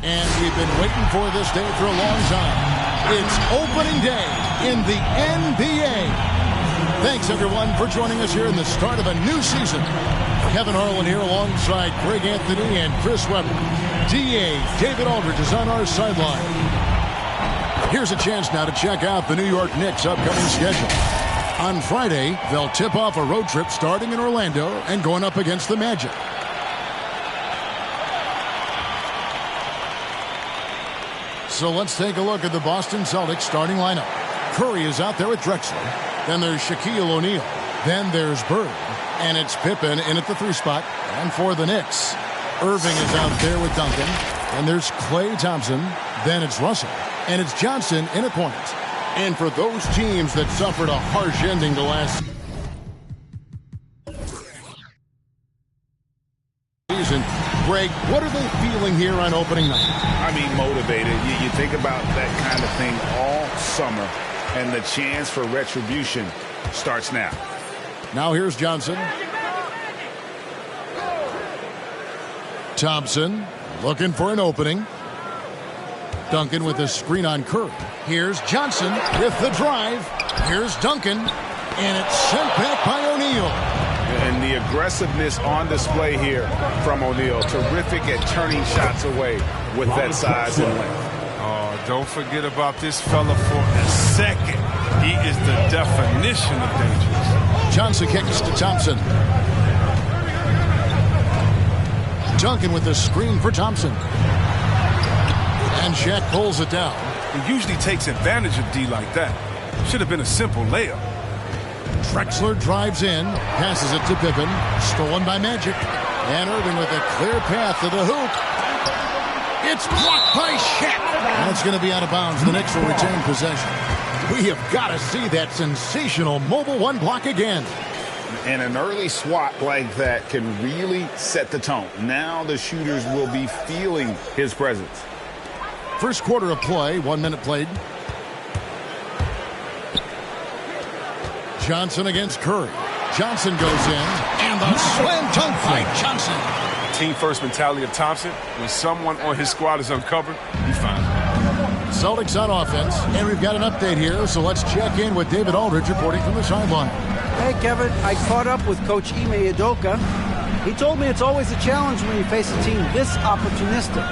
And we've been waiting for this day for a long time. It's opening day in the NBA. Thanks, everyone, for joining us here in the start of a new season. Kevin Harlan here alongside Greg Anthony and Chris Webber. DA David Aldridge is on our sideline. Here's a chance now to check out the New York Knicks' upcoming schedule. On Friday, they'll tip off a road trip starting in Orlando and going up against the Magic. So let's take a look at the Boston Celtics starting lineup. Curry is out there with Drexler. Then there's Shaquille O'Neal. Then there's Bird. And it's Pippen in at the 3 spot. And for the Knicks, Irving is out there with Duncan. And there's Klay Thompson. Then it's Russell. And it's Johnson in at point. And for those teams that suffered a harsh ending to last season, Greg, what are they feeling here on opening night? I mean, motivated. You think about that kind of thing all summer, and the chance for retribution starts now. Now here's Johnson. Thompson looking for an opening. Duncan with a screen on Curry. Here's Johnson with the drive. Here's Duncan, and it's sent back by O'Neal. And the aggressiveness on display here from O'Neal. Terrific at turning shots away with that size and length. Don't forget about this fella for a second. He is the definition of dangerous. Johnson kicks to Thompson. Duncan with the screen for Thompson. And Shaq pulls it down. He usually takes advantage of D like that. Should have been a simple layup. Drexler drives in, passes it to Pippen, stolen by Magic. And Irving with a clear path to the hoop. It's blocked by Shaq. That's going to be out of bounds. The Knicks will retain possession. We have got to see that sensational mobile one block again. And an early swat like that can really set the tone. Now the shooters will be feeling his presence. First quarter of play, 1 minute played. Johnson against Curry. Johnson goes in, and the slam dunk by Johnson. Team first mentality of Thompson. When someone on his squad is uncovered, he finds it. Celtics on offense, and we've got an update here, so let's check in with David Aldridge reporting from the sideline. Hey, Kevin, I caught up with Coach Ime Udoka. He told me it's always a challenge when you face a team this opportunistic.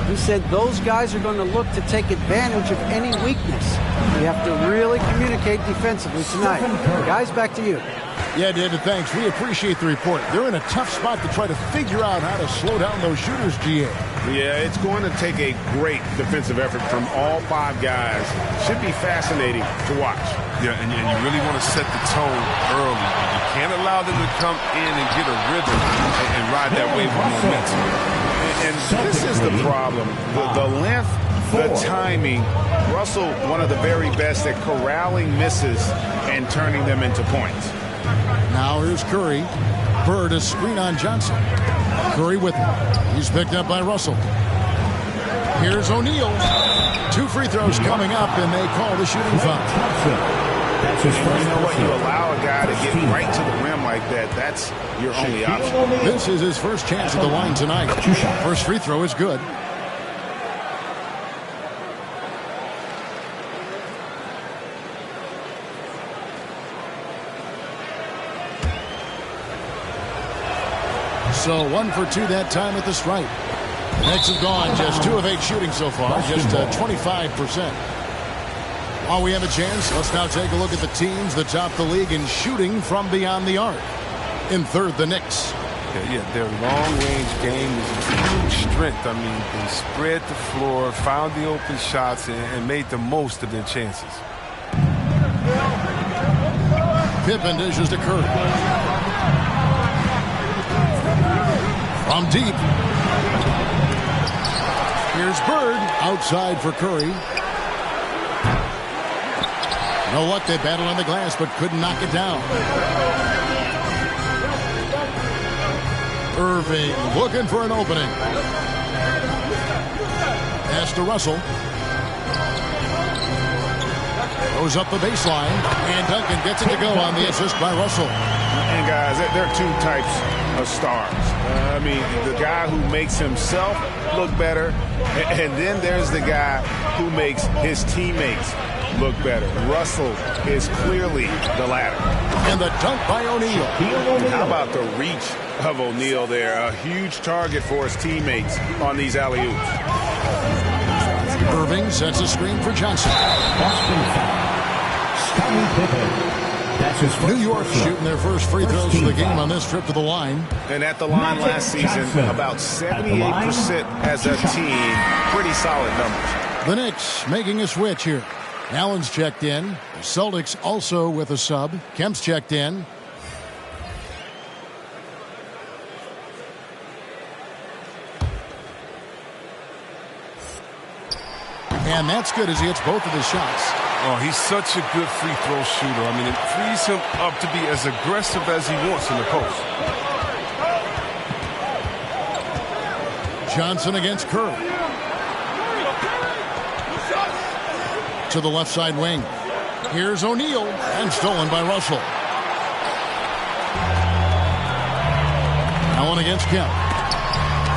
He said those guys are going to look to take advantage of any weakness. We have to really communicate defensively tonight. Guys, back to you. Yeah, David, thanks. We appreciate the report. They're in a tough spot to try to figure out how to slow down those shooters, GA. Yeah, it's going to take a great defensive effort from all 5 guys. Should be fascinating to watch. Yeah, and you really want to set the tone early. You can't allow them to come in and get a rhythm and ride that wave of momentum. And this is the problem. The length, the timing. Russell, one of the very best at corralling misses and turning them into points. Now here's Curry. Bird, a screen on Johnson. Curry with him. He's picked up by Russell. Here's O'Neal. 2 free throws coming up, and they call the shooting foul. That's his first. You know what? You allow a guy to get right to the rim like that. That's your only option. This is his first chance at the line tonight. First free throw is good. So 1 for 2 that time at the stripe. Knicks have gone just 2 of 8 shooting so far, just 25%. While we have a chance, let's now take a look at the teams that top the league in shooting from beyond the arc. In third, the Knicks. Yeah, their long-range game is a huge strength. I mean, they spread the floor, found the open shots, and made the most of their chances. Pippen dishes to Curry. From deep. Here's Bird outside for Curry. No luck, they battled on the glass, but couldn't knock it down. Irving looking for an opening. Pass to Russell. Goes up the baseline, and Duncan gets it to go on the assist by Russell. And guys, there are two types of stars. I mean, the guy who makes himself look better, and then there's the guy who makes his teammates look better. Russell is clearly the latter. And the dunk by O'Neal. How about the reach of O'Neal there? A huge target for his teammates on these alley-oops. Irving sets a screen for Johnson. New York shooting their first free throws of the game on this trip to the line. And at the line last season, about 78% as a team. Pretty solid numbers. The Knicks making a switch here. Allen's checked in. The Celtics also with a sub. Kemp's checked in. And that's good as he hits both of his shots. Oh, he's such a good free throw shooter. I mean, it frees him up to be as aggressive as he wants in the post. Johnson against Kerr. To the left side wing. Here's O'Neal, and stolen by Russell. Allen against Kemp.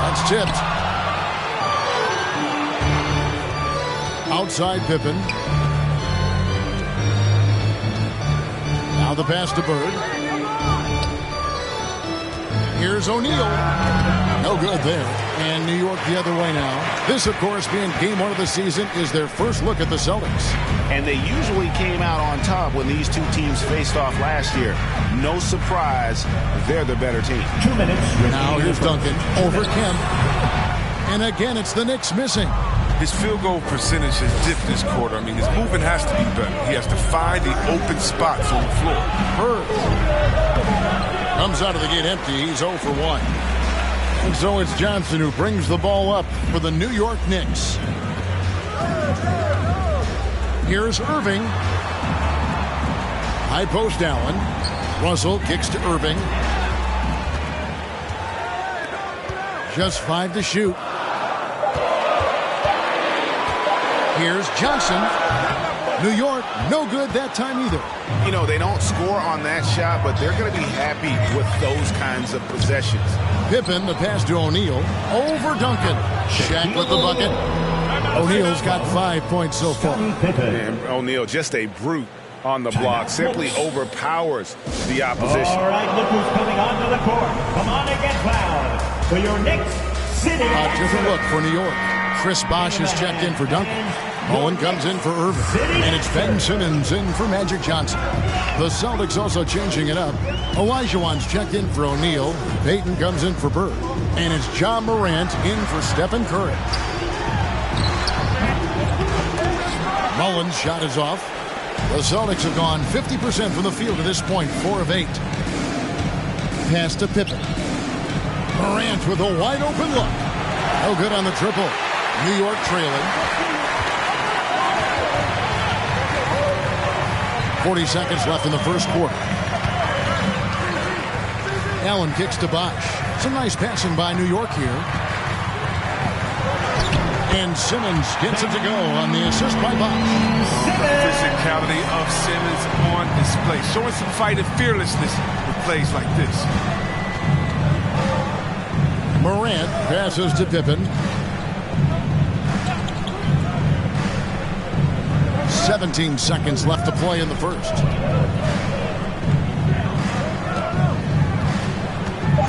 That's tipped. Outside Pippen. Now the pass to Bird. Here's O'Neal. No good there. And New York the other way now. This, of course, being game one of the season, is their first look at the Celtics. And they usually came out on top when these two teams faced off last year. No surprise, they're the better team. 2 minutes. Now here's Duncan over Kemp. And again, it's the Knicks missing. His field goal percentage has dipped this quarter. I mean, his movement has to be better. He has to find the open spots on the floor. Bird comes out of the gate empty. He's 0 for 1. And so it's Johnson who brings the ball up for the New York Knicks. Here's Irving. High post Allen. Russell kicks to Irving. Just 5 to shoot. Here's Johnson. New York, no good that time either. You know, they don't score on that shot, but they're going to be happy with those kinds of possessions. Pippen, the pass to O'Neal. Over Duncan. Shaq with the bucket. O'Neal's got 5 points so far. And O'Neal, just a brute on the block. Simply overpowers the opposition. All right, look who's coming onto the court. Come on and get fouled. For your Knicks, sitting. A different look for New York. Chris Bosh is checked in for Duncan. Mullen comes in for Irving. And it's Ben Simmons in for Magic Johnson. The Celtics also changing it up. Olajuwon's checked in for O'Neal. Payton comes in for Bird. And it's John Morant in for Stephen Curry. Mullen's shot is off. The Celtics have gone 50% from the field at this point, 4 of 8. Pass to Pippen. Morant with a wide open look. No good on the triple. New York trailing. 40 seconds left in the first quarter. Allen kicks to Bosh. Some nice passing by New York here. And Simmons gets it to go on the assist by Bosh. The physicality of Simmons on display. Showing some fight and fearlessness with plays like this. Morant passes to Pippen. 17 seconds left to play in the first.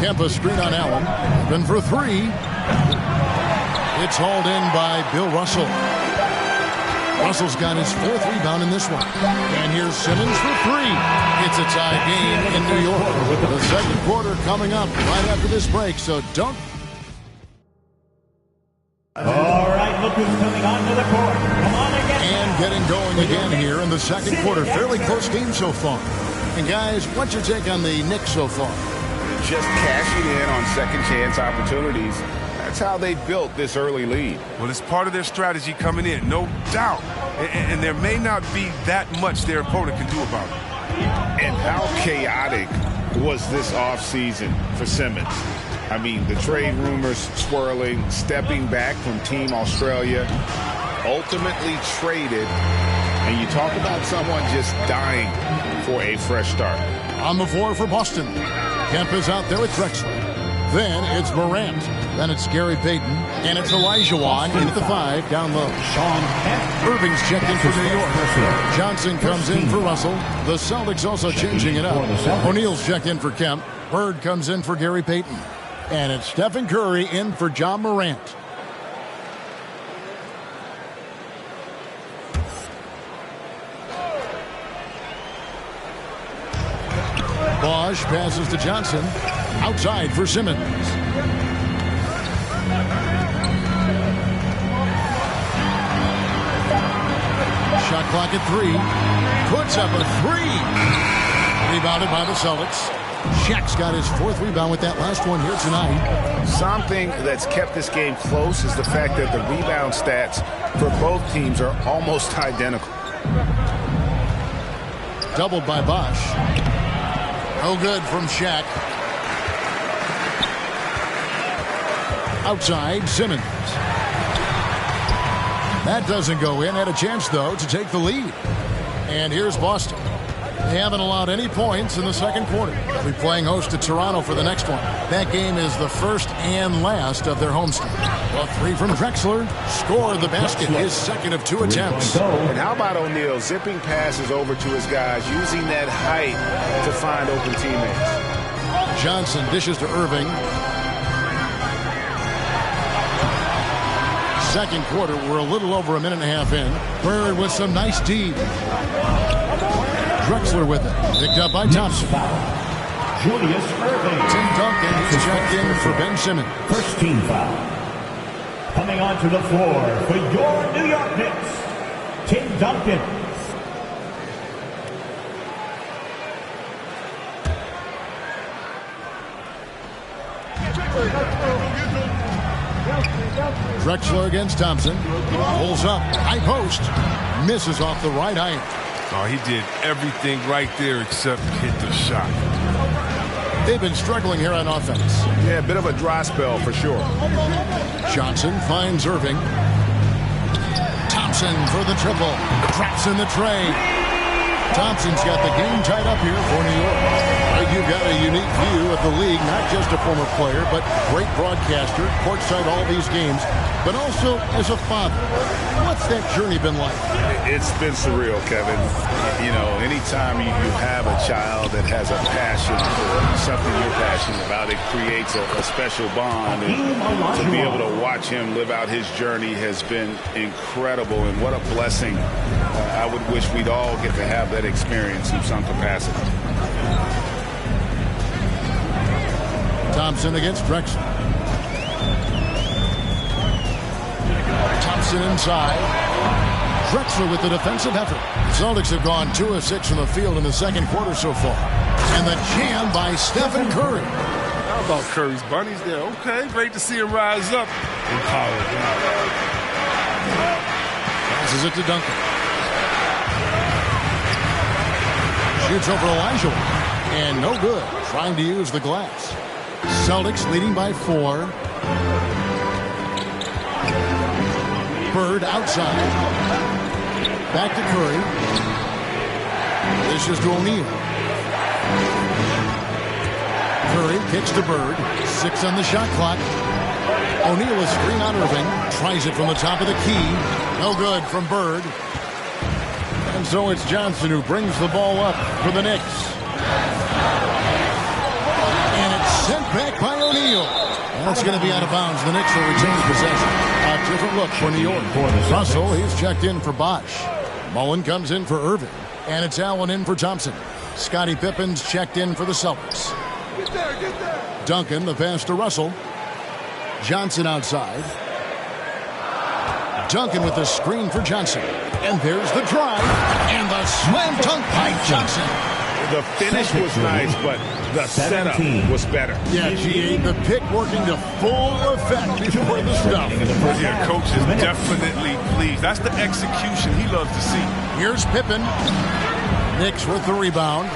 Kempa screen on Allen. Then for 3. It's hauled in by Bill Russell. Russell's got his 4th rebound in this one. And here's Simmons for 3. It's a tie game in New York. The second quarter coming up right after this break, so don't. All right, look who's coming onto the court. Come on again. And getting going again here in the second quarter. Fairly close game so far. And guys, what's your take on the Knicks so far? Just cashing in on second chance opportunities. that's how they built this early lead. Well, it's part of their strategy coming in, no doubt. And there may not be that much their opponent can do about it. And how chaotic was this offseason for Simmons? I mean, the trade rumors swirling, stepping back from Team Australia, ultimately traded, and you talk about someone just dying for a fresh start. On the floor for Boston, Kemp is out there with Drexler. Then it's Morant. Then it's Gary Payton. And it's Elijah Wan in at the 5 down low. Irving's checked in for New York. Johnson comes in for Russell. The Celtics also changing it up. O'Neal's checked in for Kemp. Bird comes in for Gary Payton. And it's Stephen Curry in for John Morant. Bosch passes to Johnson. Outside for Simmons. Shot clock at 3. Puts up a 3. Rebounded by the Celtics. Shaq's got his 4th rebound with that last one here tonight. Something that's kept this game close is the fact that the rebound stats for both teams are almost identical. Doubled by Bosch. No good from Shaq. Outside, Simmons. That doesn't go in. Had a chance, though, to take the lead. And here's Boston. They haven't allowed any points in the second quarter. They'll be playing host to Toronto for the next one. That game is the first and last of their homestand. A 3 from Drexler. Scored the basket, his 2nd of 2 attempts. And how about O'Neal zipping passes over to his guys, using that height to find open teammates. Johnson dishes to Irving. Second quarter, we're a little over a minute and a half in. Bird with some nice D. Drexler with it. Picked up by Thompson. Julius Irving. Tim Duncan, he's checked in for Ben Simmons. First team foul. Coming onto the floor for your New York Knicks, Tim Duncan. Drexler against Thompson. Pulls up. High post. Misses off the right iron. Oh, he did everything right there except hit the shot. They've been struggling here on offense. Yeah, a bit of a dry spell for sure. Johnson finds Irving. Thompson for the triple. Drops in the tray. Thompson's got the game tied up here for New York. You've got a unique view of the league, not just a former player, but great broadcaster, courtside all these games, but also as a father. What's that journey been like? It's been surreal, Kevin. You know, anytime you have a child that has a passion for something you're passionate about, it creates a special bond. And to be able to watch him live out his journey has been incredible, and what a blessing. I would wish we'd all get to have that experience in some capacity. Thompson against Drexler. Thompson inside. Drexler with the defensive effort. The Celtics have gone 2 of 6 from the field in the second quarter so far. And the jam by Stephen Curry. How about Curry's bunnies there? Okay, great to see him rise up in college. Passes it to Duncan. Shoots over Elijah. And no good. Trying to use the glass. Celtics leading by 4. Bird outside. Back to Curry. This is to O'Neal. Curry kicks to Bird. 6 on the shot clock. O'Neal is screen on Irving. Tries it from the top of the key. No good from Bird. And so it's Johnson who brings the ball up for the Knicks. Sent back by O'Neal. That's going to be out of bounds. The Knicks will retain possession. A different look for New York. Russell, he's checked in for Bosch. Mullen comes in for Irving. And it's Allen in for Thompson. Scottie Pippen's checked in for the Celtics. Get there. Duncan, the pass to Russell. Johnson outside. Duncan with the screen for Johnson. And there's the drive. And the slam dunk by Johnson. The finish was nice, but the setup was better. Yeah, GA, the pick working to full effect before the stuff. Yeah, coach is definitely pleased. That's the execution he loves to see. Here's Pippen. Knicks with the rebound.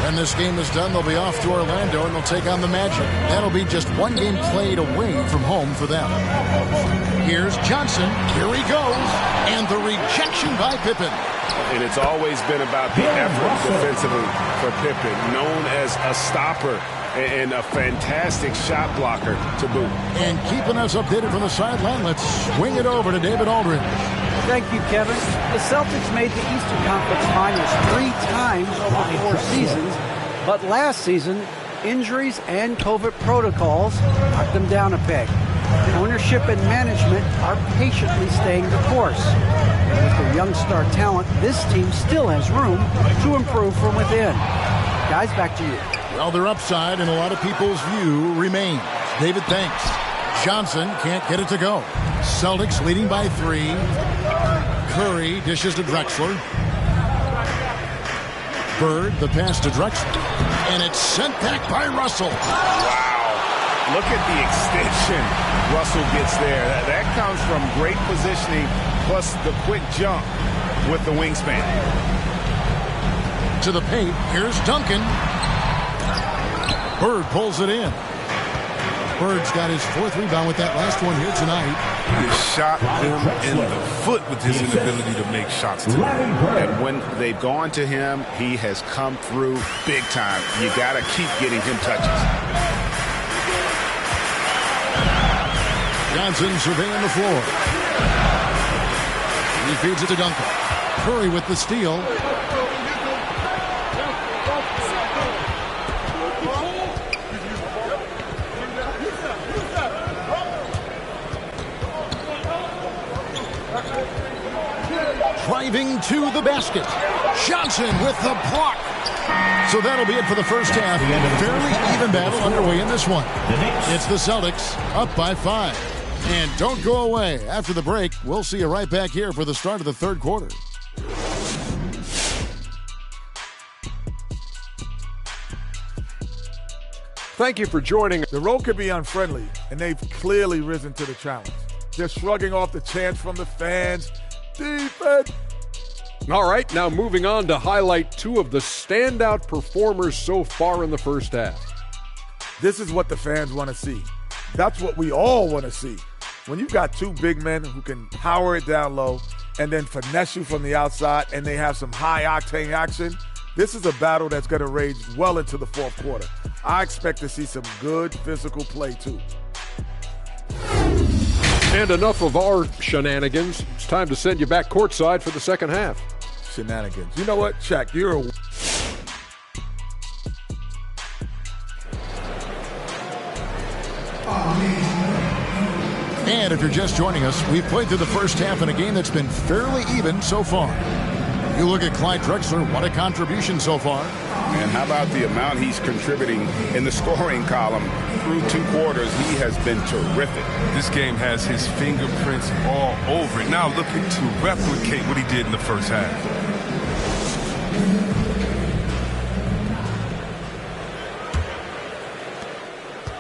When this game is done, they'll be off to Orlando, and they'll take on the Magic. That'll be just one game played away from home for them. Here's Johnson. Here he goes. And the rejection by Pippen. And it's always been about the effort defensively for Pippen, known as a stopper and a fantastic shot blocker to boot. And keeping us updated from the sideline, let's swing it over to David Aldridge. Thank you, Kevin. The Celtics made the Eastern Conference Finals 3 times over 4 seasons, but last season, injuries and COVID protocols knocked them down a peg. Ownership and management are patiently staying the course. And with their young star talent, this team still has room to improve from within. Guys, back to you. Well, their upside in a lot of people's view remains. David thanks. Johnson can't get it to go. Celtics leading by 3. Curry dishes to Drexler. Bird, the pass to Drexler. And it's sent back by Russell. Wow. Look at the extension Russell gets there. That comes from great positioning plus the quick jump with the wingspan. To the paint. Here's Duncan. Bird pulls it in. Bird's got his 4th rebound with that last one here tonight. He has shot him in the foot with his inability to make shots tonight. And when they've gone to him, he has come through big time. You got to keep getting him touches. Johnson surveying the floor. He feeds it to Duncan. Curry with the steal. Driving to the basket. Johnson with the block. So that'll be it for the first half. Fairly even battle underway in this one. It's the Celtics up by 5. And don't go away. After the break, we'll see you right back here for the start of the 3rd quarter. Thank you for joining. The road can be unfriendly, and they've clearly risen to the challenge. They're shrugging off the chants from the fans. Defense. All right, now moving on to highlight 2 of the standout performers so far in the first half. This is what the fans want to see. That's what we all want to see. When you've got 2 big men who can power it down low and then finesse you from the outside, and they have some high-octane action, this is a battle that's going to rage well into the 4th quarter. I expect to see some good physical play, too. And enough of our shenanigans. It's time to send you back courtside for the second half. Shenanigans. You know what, Shaq? You're a... And if you're just joining us, we've played through the first half in a game that's been fairly even so far. You look at Clyde Drexler, what a contribution so far. And how about the amount he's contributing in the scoring column through 2 quarters? He has been terrific. This game has his fingerprints all over it. Now looking to replicate what he did in the first half.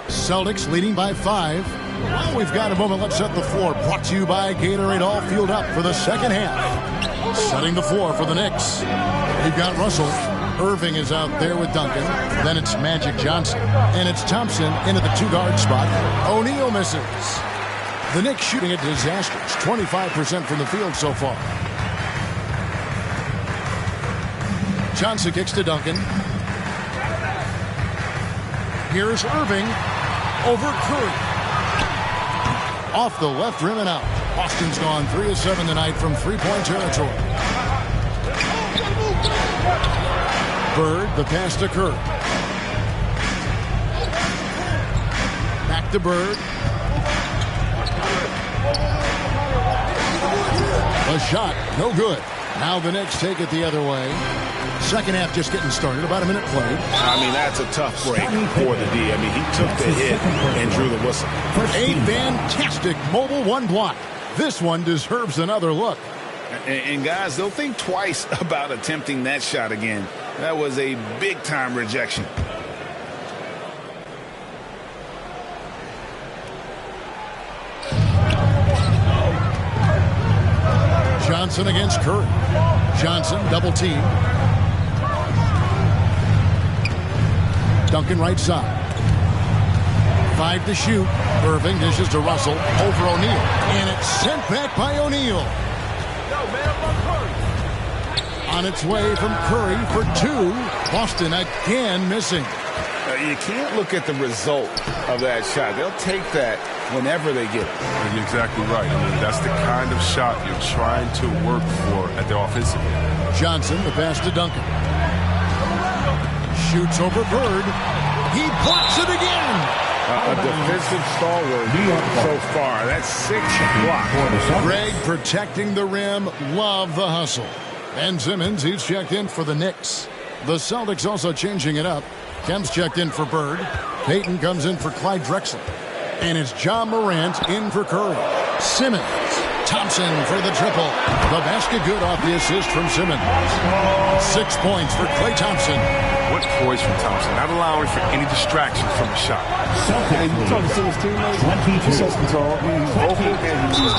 Celtics leading by 5. Well, we've got a moment. Let's set the floor. Brought to you by Gatorade. All fueled up for the second half. Setting the floor for the Knicks. We've got Russell. Irving is out there with Duncan. Then it's Magic Johnson. And it's Thompson into the 2-guard spot. O'Neal misses. The Knicks shooting it disastrous. 25% from the field so far. Johnson kicks to Duncan. Here's Irving over Curry. Off the left rim and out. Boston's gone 3 of 7 tonight from 3-point territory. Bird, the pass to Curry. Back to Bird. A shot, no good. Now the Knicks take it the other way. Second half just getting started, about a minute played. I mean, that's a tough break for the D. I mean, he took the hit and drew the whistle. A fantastic mobile 1 block. This one deserves another look. And guys, they'll think twice about attempting that shot again. That was a big-time rejection. Johnson against Curry. Johnson double team. Duncan right side. 5 to shoot. Irving dishes to Russell over O'Neal. And it's sent back by O'Neal. On its way from Curry for 2. Boston again missing. You can't look at the result of that shot. They'll take that whenever they get it. You're exactly right. I mean, that's the kind of shot you're trying to work for at the offensive end. Johnson, the pass to Duncan. Shoots over Bird. He blocks it again. A defensive stalwart so far. That's 6 blocks. Greg protecting the rim. Love the hustle. Ben Simmons, he's checked in for the Knicks. The Celtics also changing it up. Kemp's checked in for Bird. Payton comes in for Clyde Drexler. And it's John Morant in for Curry. Simmons. Thompson for the triple. The basket good off the assist from Simmons. 6 points for Klay Thompson. What poise from Thompson, not allowing for any distraction from the shot. Hey, you talking to his teammates? He's so control. He's vocal and he's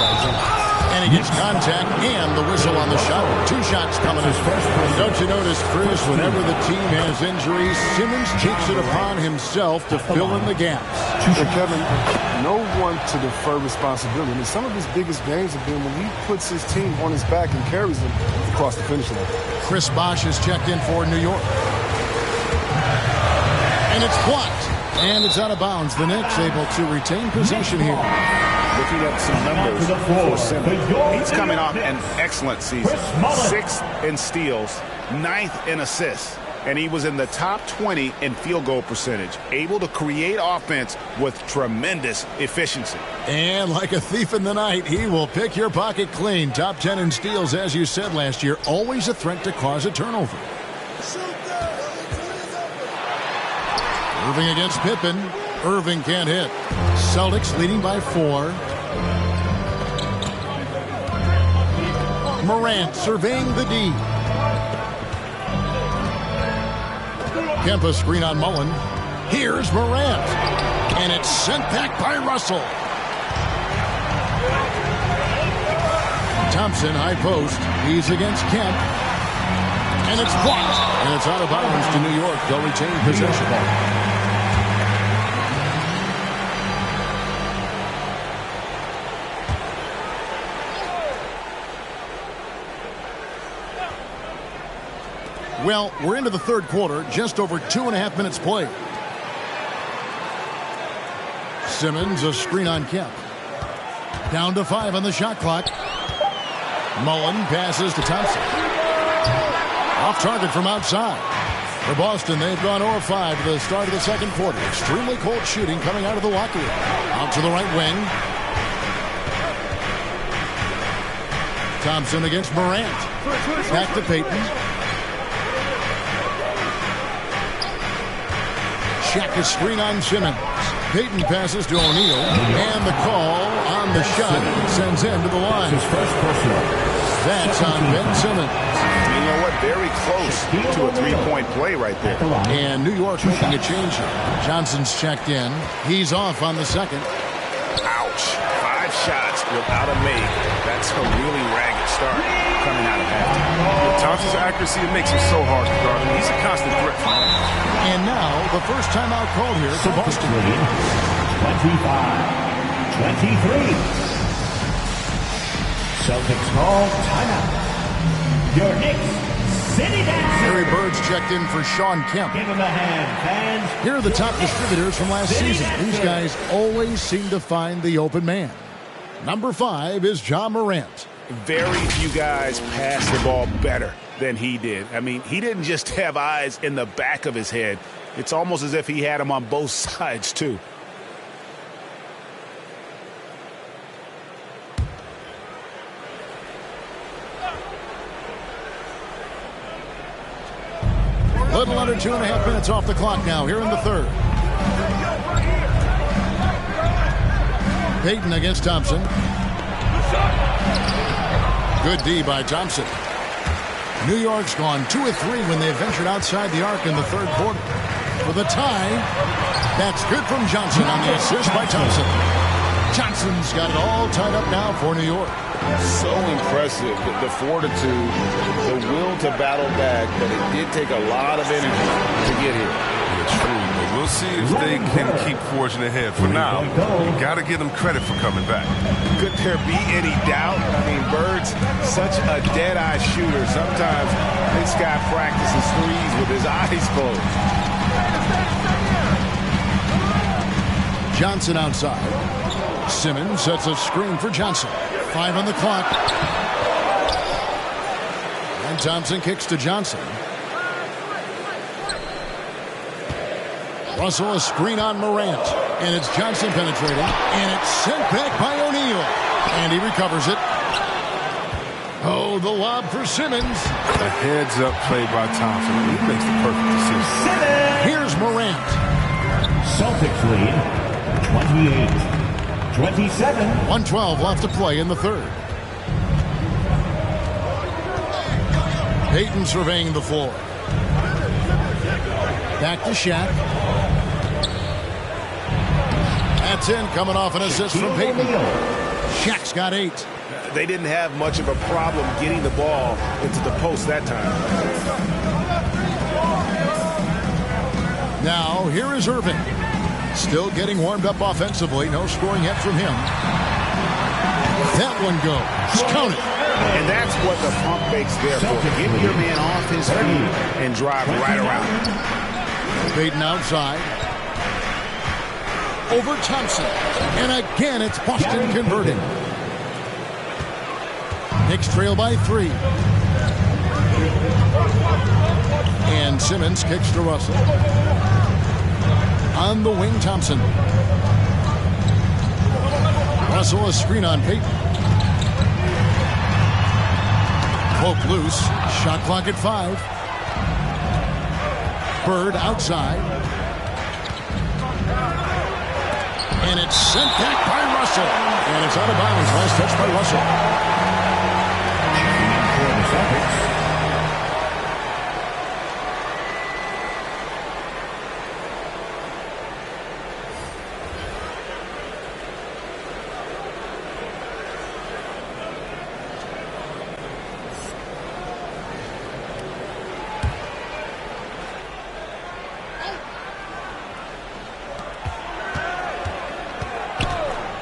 And he gets contact and the whistle on the shot. 2 shots coming up. Don't you notice, Chris, whenever the team has injuries, Simmons takes it upon himself to fill in the gaps. And Kevin, no one to defer responsibility. I mean, some of his biggest games have been when he puts his team on his back and carries them across the finish line. Chris Bosh is checked in for New York. And it's blocked. And it's out of bounds. The Knicks able to retain possession here. Looking at some numbers for Simmons. He's coming off an excellent season. 6th in steals, 9th in assists. And he was in the top 20 in field goal percentage. Able to create offense with tremendous efficiency. And like a thief in the night, he will pick your pocket clean. Top 10 in steals, as you said last year. Always a threat to cause a turnover. Irving against Pippen. Irving can't hit. Celtics leading by 4. Morant surveying the D. Kempa screen on Mullen. Here's Morant. And it's sent back by Russell. Thompson, high post. He's against Kemp. And it's blocked. And it's out of bounds to New York. They'll retain possession. Well, we're into the third quarter, just over 2.5 minutes played. Simmons, a screen on Kemp. Down to 5 on the shot clock. Mullen passes to Thompson. Off target from outside. For Boston, they've gone 0-5 to the start of the second quarter. Extremely cold shooting coming out of the locker room. Out to the right wing. Thompson against Morant. Back to Payton. Check a screen on Simmons. Payton passes to O'Neal. And the call on the shot sends him to the line. That's on Ben Simmons. You know what? Very close to a 3-point play right there. And New York making a change here. Johnson's checked in. He's off on the second. Ouch. 5 shots without a make. That's a really ragged start coming out of halftime. Thompson's accuracy, it makes him so hard to guard. He's a constant threat. And now, the first timeout called here for Boston. 25-23. Celtics call timeout. Your Knicks City Dancer. Larry Bird's checked in for Sean Kemp. Give him a hand, fans. Here are the top distributors from last season. These guys always seem to find the open man. Number 5 is John Morant. Very few guys pass the ball better than he did. I mean, he didn't just have eyes in the back of his head. It's almost as if he had them on both sides, too. Little under 2.5 minutes off the clock now, here in the third. Payton against Thompson. Good D by Thompson. New York's gone 2 of 3 when they ventured outside the arc in the third quarter. For the tie, that's good from Johnson on the assist by Thompson. Johnson's got it all tied up now for New York. So impressive, the fortitude, the will to battle back, but it did take a lot of energy to get here. It's true, but we'll see if they can keep forging ahead. For now, you got to give them credit for coming back. Could there be any doubt? I mean, Bird's such a dead-eye shooter. Sometimes this guy practices threes with his eyes closed. Johnson outside. Simmons sets a screen for Johnson. 5 on the clock. And Thompson kicks to Johnson. Russell a screen on Morant. And it's Johnson penetrating. And it's sent back by O'Neal. And he recovers it. Oh, the lob for Simmons. A heads-up play by Thompson. He makes the perfect decision. Here's Morant. Celtics lead 28-27. 1:12 left to play in the third. Payton surveying the floor. Back to Shaq. That's in, coming off an assist from Payton. Shaq's got 8. They didn't have much of a problem getting the ball into the post that time. Now, here is Irving. Still getting warmed up offensively. No scoring yet from him. That one goes. Count it. And that's what the pump fake's there for. Get your man off his feet and drive right around. Payton outside. Over Thompson. And again, it's Boston converting. Knicks trail by 3. And Simmons kicks to Russell. On the wing, Thompson. Russell a screen on Payton. Poke loose. Shot clock at 5. Bird outside. And it's sent back by Russell. And it's out of bounds. Last touch by Russell.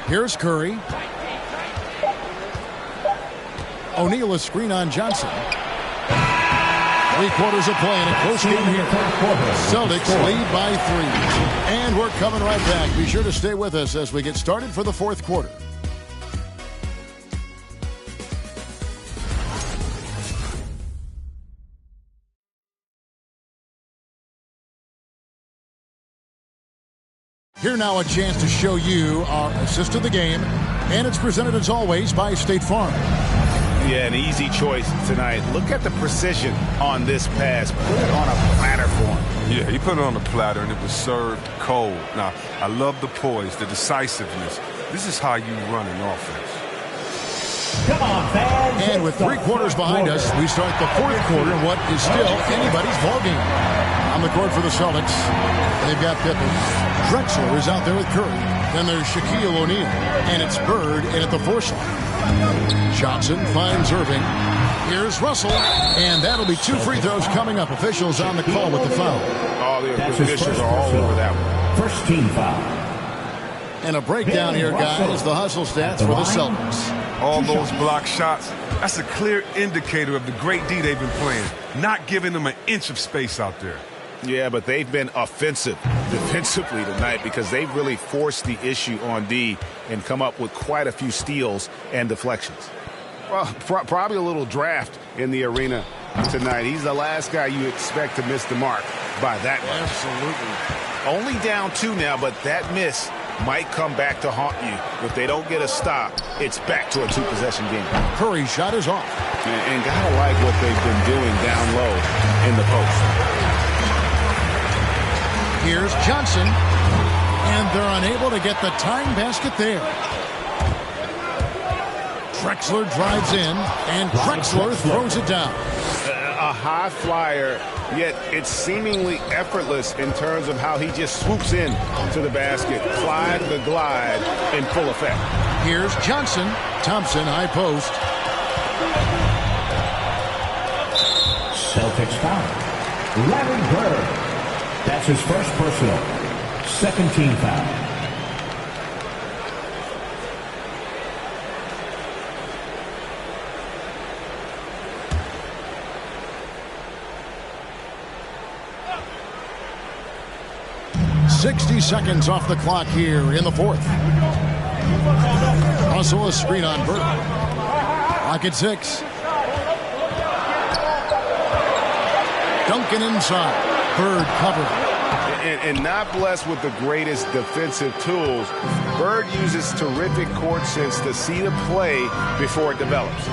Here's Curry. O'Neal a screen on Johnson. 3 quarters of play in a close game here. Celtics lead by 3. And we're coming right back. Be sure to stay with us as we get started for the fourth quarter. Here now a chance to show you our assist of the game, and it's presented as always by State Farm. Yeah, an easy choice tonight. Look at the precision on this pass. Put it on a platter for him. Yeah, he put it on a platter and it was served cold. Now, I love the poise, the decisiveness. This is how you run an offense. Come on, fans. And with 3 quarters behind us, we start the fourth quarter in what is still anybody's ballgame. On the court for the Celtics, they've got Pippen. Drexler is out there with Curry. Then there's Shaquille O'Neal. And it's Bird in at the 4 slot. Johnson finds Irving. Here's Russell. And that'll be 2 free throws coming up. Officials on the call with the foul. All the officials are all over that one. First team foul. And a breakdown here, guys. The hustle stats for the Celtics. All those block shots, that's a clear indicator of the great D they've been playing. Not giving them an inch of space out there. Yeah, but they've been offensive defensively tonight because they've really forced the issue on D and come up with quite a few steals and deflections. Well, probably a little draft in the arena tonight. He's the last guy you expect to miss the mark by that much. Absolutely. Only down 2 now, but that miss might come back to haunt you. If they don't get a stop, it's back to a 2-possession game. Curry's shot is off. And gotta like what they've been doing down low in the post. Here's Johnson, and they're unable to get the tying basket there. Drexler drives in, and Drexler throws it down. a high flyer, yet it's seemingly effortless in terms of how he just swoops in to the basket. Slide the glide in full effect. Here's Johnson. Thompson, high post. Celtics foul. Larry Bird. That's his first personal. Second team foul. .60 seconds off the clock here in the fourth. Also a screen on Bird. Clock at 6. Duncan inside. Bird covered. And not blessed with the greatest defensive tools, Bird uses terrific court sense to see the play before it develops.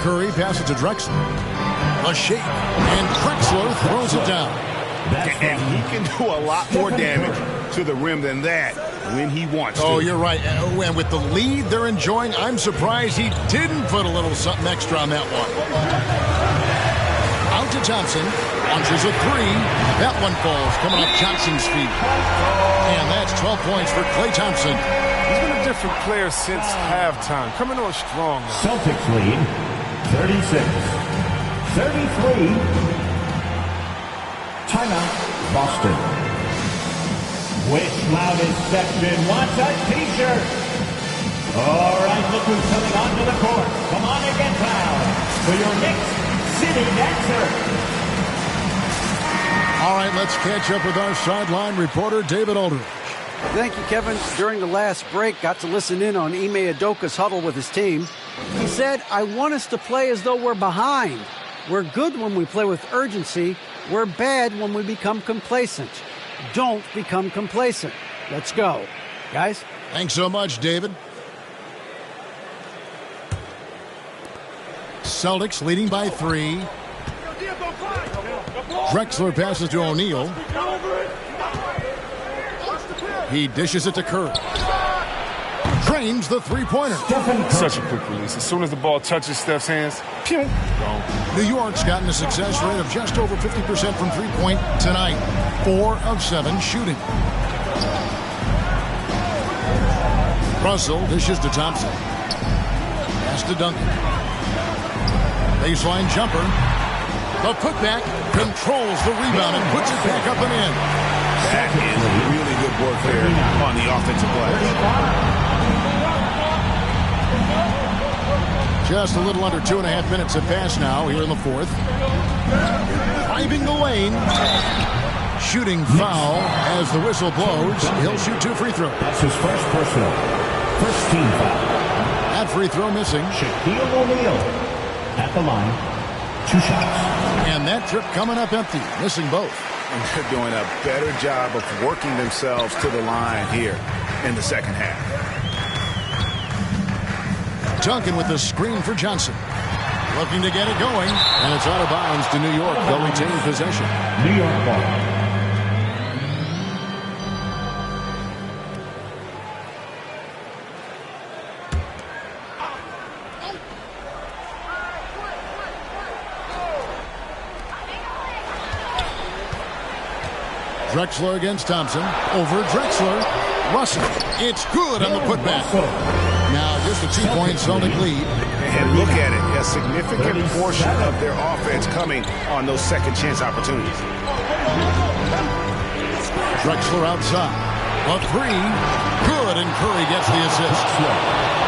Curry passes to Drexler. A shake. And Drexler throws it down. And he can do a lot more damage to the rim than that when he wants to. Oh, you're right. And with the lead they're enjoying, I'm surprised he didn't put a little something extra on that one. Out to Johnson. Launches a 3. That one falls, coming off Johnson's feet. And that's 12 points for Klay Thompson. He's been a different player since halftime. Coming on strong now. Celtics lead 36-33. Timeout, Boston. Which loudest section wants a t-shirt? All right, look who's coming onto the court. Come on and get loud for your Knicks City Dancer. All right, let's catch up with our sideline reporter, David Aldridge. Thank you, Kevin. During the last break, got to listen in on Ime Udoka's huddle with his team. He said, I want us to play as though we're behind. We're good when we play with urgency. We're bad when we become complacent. Don't become complacent. Let's go. Guys? Thanks so much, David. Celtics leading by 3. Drexler passes to O'Neal. He dishes it to Curry. Drains the three-pointer. Such a quick release. As soon as the ball touches Steph's hands, pew, gone. New York's gotten a success rate of just over 50% from three-point tonight. 4 of 7 shooting. Russell dishes to Thompson. Pass to Duncan. Baseline jumper. The putback controls the rebound and puts it back up and in. That is really good work there on the offensive glass. Just a little under 2.5 minutes have passed now here in the fourth. Driving the lane. Shooting foul as the whistle blows. He'll shoot 2 free throws. That's his first personal. First team foul. That free throw missing. Shaquille O'Neal at the line. 2 shots. And that trip coming up empty. Missing both. And they're doing a better job of working themselves to the line here in the second half. Duncan with the screen for Johnson. Looking to get it going. And it's out of bounds to New York. They'll retain possession. New York ball. Drexler against Thompson. Over Drexler. Russell. It's good on the putback. Now just a 2-point Celtic lead. And look at it. A significant portion of their offense coming on those second chance opportunities. Drexler outside. A 3. Good, and Curry gets the assist.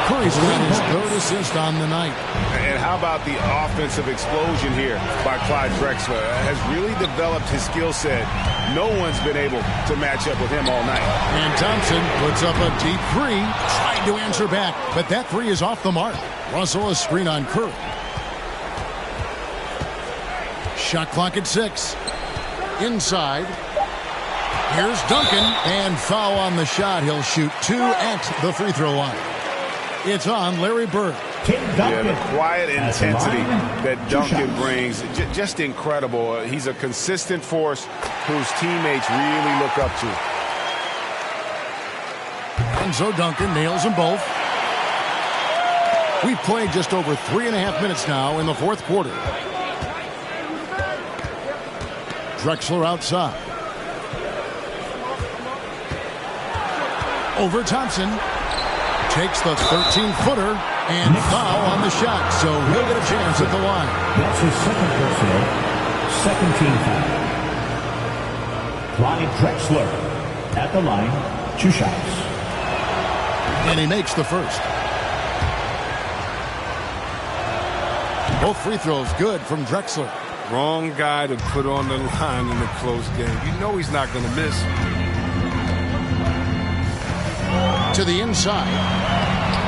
Curry's got his 3rd assist on the night. And how about the offensive explosion here by Clyde Drexler? Has really developed his skill set. No one's been able to match up with him all night. And Thompson puts up a deep 3. Tried to answer back, but that 3 is off the mark. Russell a screen on Curry. Shot clock at 6. Inside. Here's Duncan, and foul on the shot. He'll shoot 2 at the free throw line. It's on Larry Bird. Yeah, the quiet intensity that Duncan brings, just incredible. He's a consistent force whose teammates really look up to. And so Duncan nails them both. We've played just over 3.5 minutes now in the fourth quarter. Drexler outside. Over Thompson. Takes the 13-footer and foul on the shot, so he'll get a chance at the line. That's his second personal, second team foul. Clyde Drexler at the line, 2 shots. And he makes the first. Both free throws good from Drexler. Wrong guy to put on the line in a close game. You know he's not going to miss. To the inside.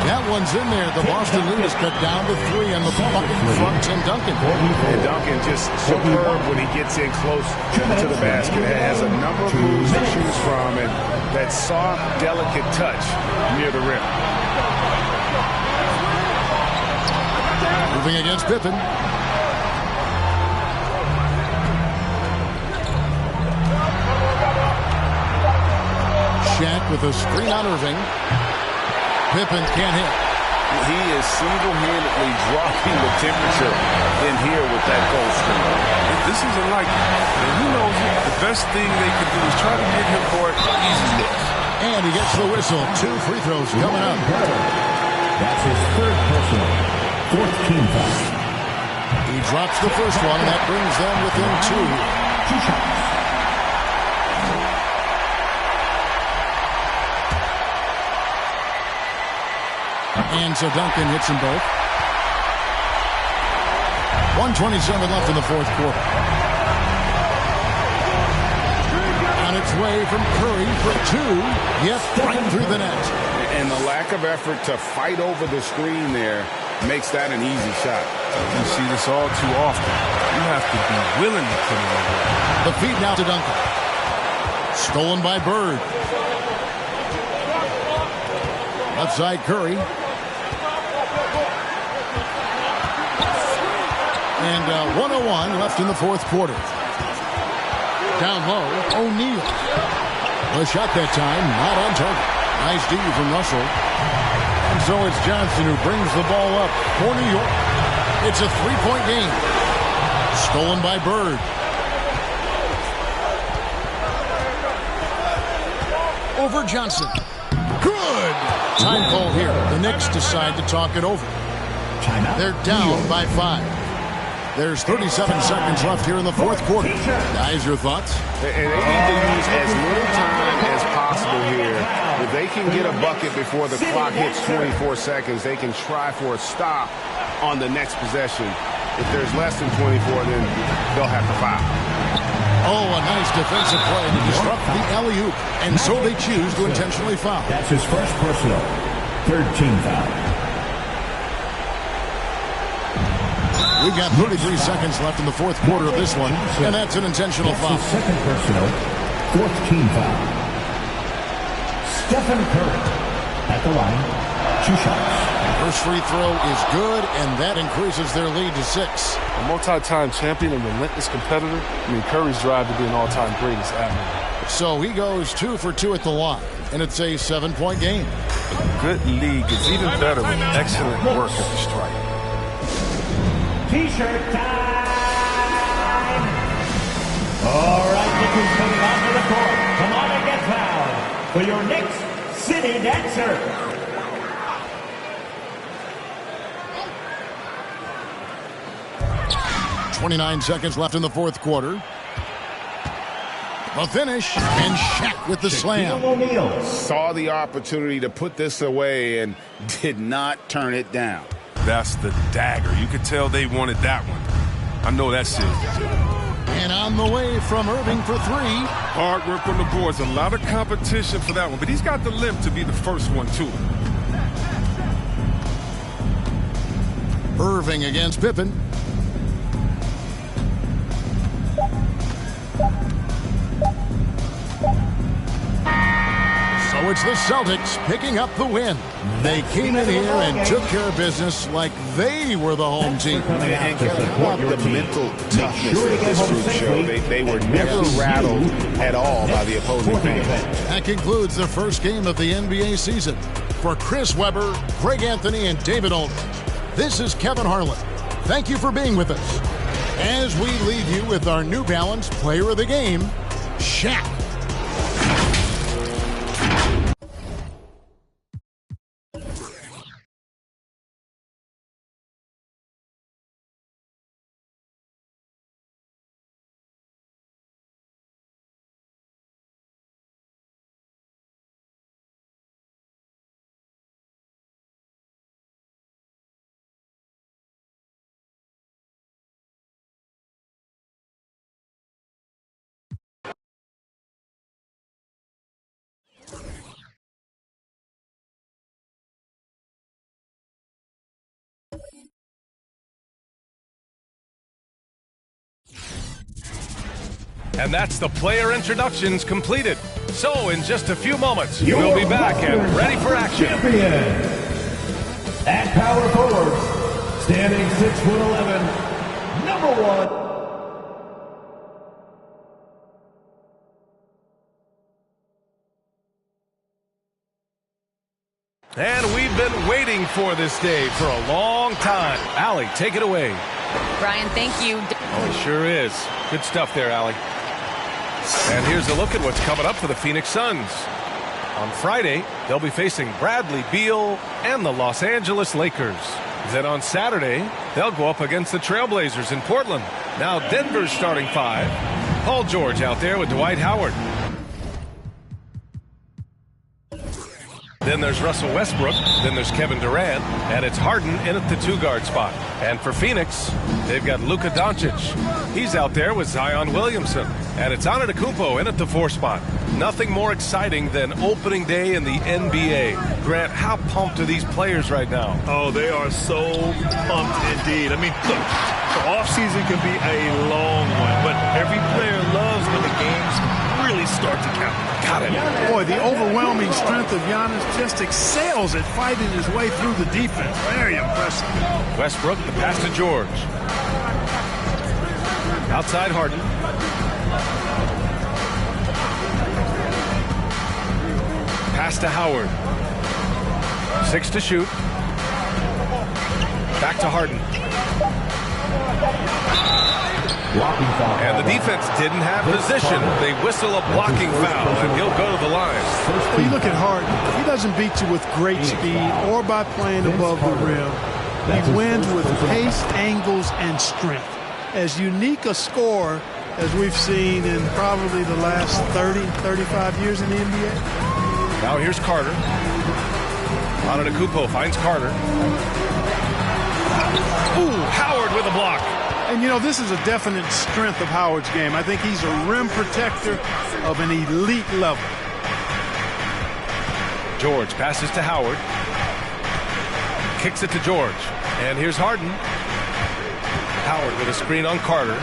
That one's in there. The Boston lead is cut down to 3 on the bucket from Tim Duncan. And Duncan just superb when he gets in close to the basket. Has a number of moves to choose from, and that soft, delicate touch near the rim. Moving against Pippen. Shaq with a screen on Irving. Pippen can't hit. He is single-handedly dropping the temperature in here with that goal screen. This isn't like it. And he knows it. The best thing they can do is try to get him for easy licks. And he gets the whistle. 2 free throws coming up. That's his third personal, 4th team foul. He drops the first one, and that brings them within 2. 2 shots. And so Duncan hits them both. 1:27 left in the 4th quarter. On its way from Curry for 2. Yep, right through the net. And the lack of effort to fight over the screen there makes that an easy shot. You see this all too often. You have to be willing to put it away. The feed now to Duncan. Stolen by Bird. Left side Curry. And 1:01 left in the 4th quarter. Down low, O'Neal. The shot that time, not on target. Nice D from Russell. And so it's Johnson who brings the ball up for New York. It's a 3-point game. Stolen by Bird. Over Johnson. Good! Time call here. The Knicks decide to talk it over. They're down by 5. There's 37 seconds left here in the 4th quarter. Guys, your thoughts? And they need to use as little time as possible here. If they can get a bucket before the clock hits 24 seconds, they can try for a stop on the next possession. If there's less than 24, then they'll have to foul. Oh, a nice defensive play to disrupt the alley-oop. And so they choose to intentionally foul. That's his first personal, 3rd team foul. We've got 33 seconds left in the 4th quarter of this one, and that's an intentional foul. That's his second personal, 4th team foul. Stephen Curry at the line, 2 shots. First free throw is good, and that increases their lead to 6. A multi-time champion and relentless competitor. I mean, Curry's drive to be an all-time great is admirable. So he goes 2 for 2 at the line, and it's a 7-point game. A good league is even better with excellent work at the stripe. T-shirt time! All right, look who's coming onto the court. Come on and get fouled for your Knicks City Dancer. 29 seconds left in the 4th quarter. The finish, and Shaq with the slam. O'Neal Saw the opportunity to put this away and did not turn it down. That's the dagger. You could tell they wanted that one. I know that series. And on the way from Irving for 3. Hard work on the boards. A lot of competition for that one. But he's got the limp to be the first one, too. Irving against Pippen. So it's the Celtics picking up the win. They came in here and took care of business like they were the home team. And Kevin, the mental toughness that this group showed. They were never rattled at all by the opposing fans. That concludes the first game of the NBA season. For Chris Webber, Greg Anthony, and David Olden, this is Kevin Harlan. Thank you for being with us. As we leave you with our New Balance Player of the Game, Shaq. And that's the player introductions completed. So in just a few moments, we'll be back and ready for action. Champion at power forward, standing 6'11", number 1. And we've been waiting for this day for a long time. Allie, take it away. Brian, thank you. Oh, it sure is. Good stuff there, Allie. And here's a look at what's coming up for the Phoenix Suns. On Friday, they'll be facing Bradley Beal and the Los Angeles Lakers. Then on Saturday, they'll go up against the Trailblazers in Portland. Now Denver's starting 5. Paul George out there with Dwight Howard. Then there's Russell Westbrook. Then there's Kevin Durant. And it's Harden in at the 2-guard spot. And for Phoenix, they've got Luka Doncic. He's out there with Zion Williamson. And it's Antetokounmpo in at the 4 spot. Nothing more exciting than opening day in the NBA. Grant, how pumped are these players right now? Oh, they are so pumped indeed. I mean, look, the offseason can be a long one, but every player loves when the games really start to count. Got it. Boy, the overwhelming strength of Giannis just excels at fighting his way through the defense. Very impressive. Westbrook, the pass to George. Outside Harden. Pass to Howard. 6 to shoot. Back to Harden. And the defense didn't have position. They whistle a blocking foul, and he'll go to the line. Well, you look at Harden. He doesn't beat you with great speed or by playing above the rim. He wins with pace, angles, and strength. As unique a scorer as we've seen in probably the last 30, 35 years in the NBA. Now here's Carter. Antetokounmpo finds Carter. Ooh, Howard with a block. And, you know, this is a definite strength of Howard's game. I think he's a rim protector of an elite level. George passes to Howard. Kicks it to George. And here's Harden. Howard with a screen on Carter.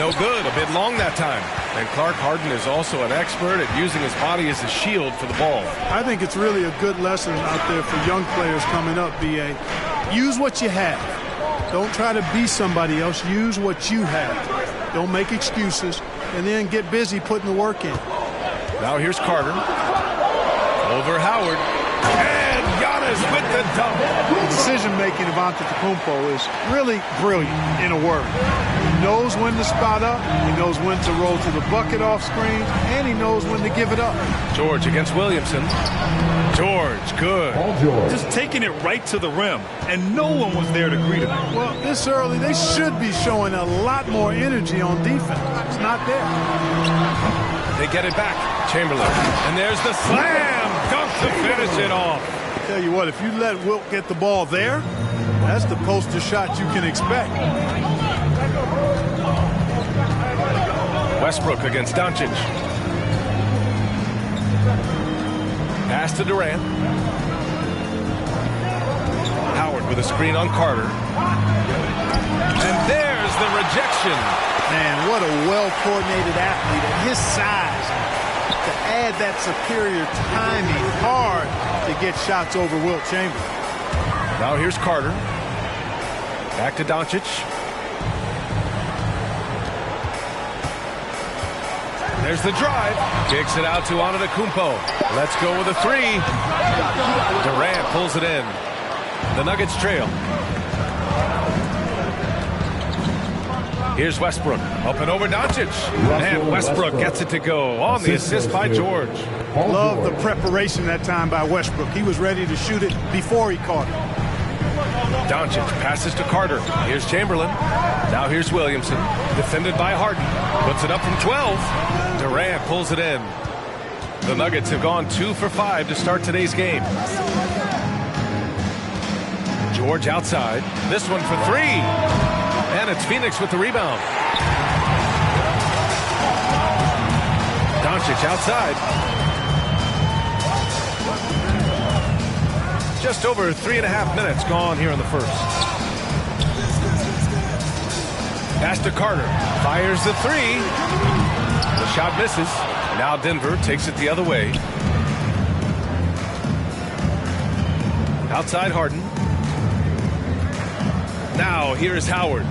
No good. A bit long that time. And Clark Harden is also an expert at using his body as a shield for the ball. I think it's really a good lesson out there for young players coming up, B.A. Use what you have. Don't try to be somebody else. Use what you have. Don't make excuses. And then get busy putting the work in. Now here's Carter. Over Howard. And Giannis with the dunk. The decision-making of Antetokounmpo is really brilliant, in a word. He knows when to spot up. He knows when to roll to the bucket off screen. And he knows when to give it up. George against Williamson. George, good. Just taking it right to the rim, and no one was there to greet him. Well, this early, they should be showing a lot more energy on defense. It's not there. They get it back. Chamberlain. And there's the slam dunk to finish it off. I tell you what, if you let Wilt get the ball there, that's the poster shot you can expect. Westbrook against Doncic. Pass to Durant. Howard with a screen on Carter. And there's the rejection. Man, what a well-coordinated athlete at his size. To add that superior timing, hard to get shots over Wilt Chamberlain. Now here's Carter. Back to Doncic. There's the drive. Kicks it out to Antetokounmpo. Let's go with a 3. Durant pulls it in. The Nuggets trail. Here's Westbrook. Up and over Doncic. And Westbrook gets it to go on the assist by George. Love the preparation that time by Westbrook. He was ready to shoot it before he caught it. Doncic passes to Carter. Here's Chamberlain. Now here's Williamson. Defended by Harden. Puts it up from 12. Durant pulls it in. The Nuggets have gone 2 for 5 to start today's game. George outside. This one for 3. And it's Phoenix with the rebound. Doncic outside. Just over 3.5 minutes gone here in the first. Pass to Carter. Fires the 3. The shot misses. Now Denver takes it the other way. Outside Harden. Now here's Howard.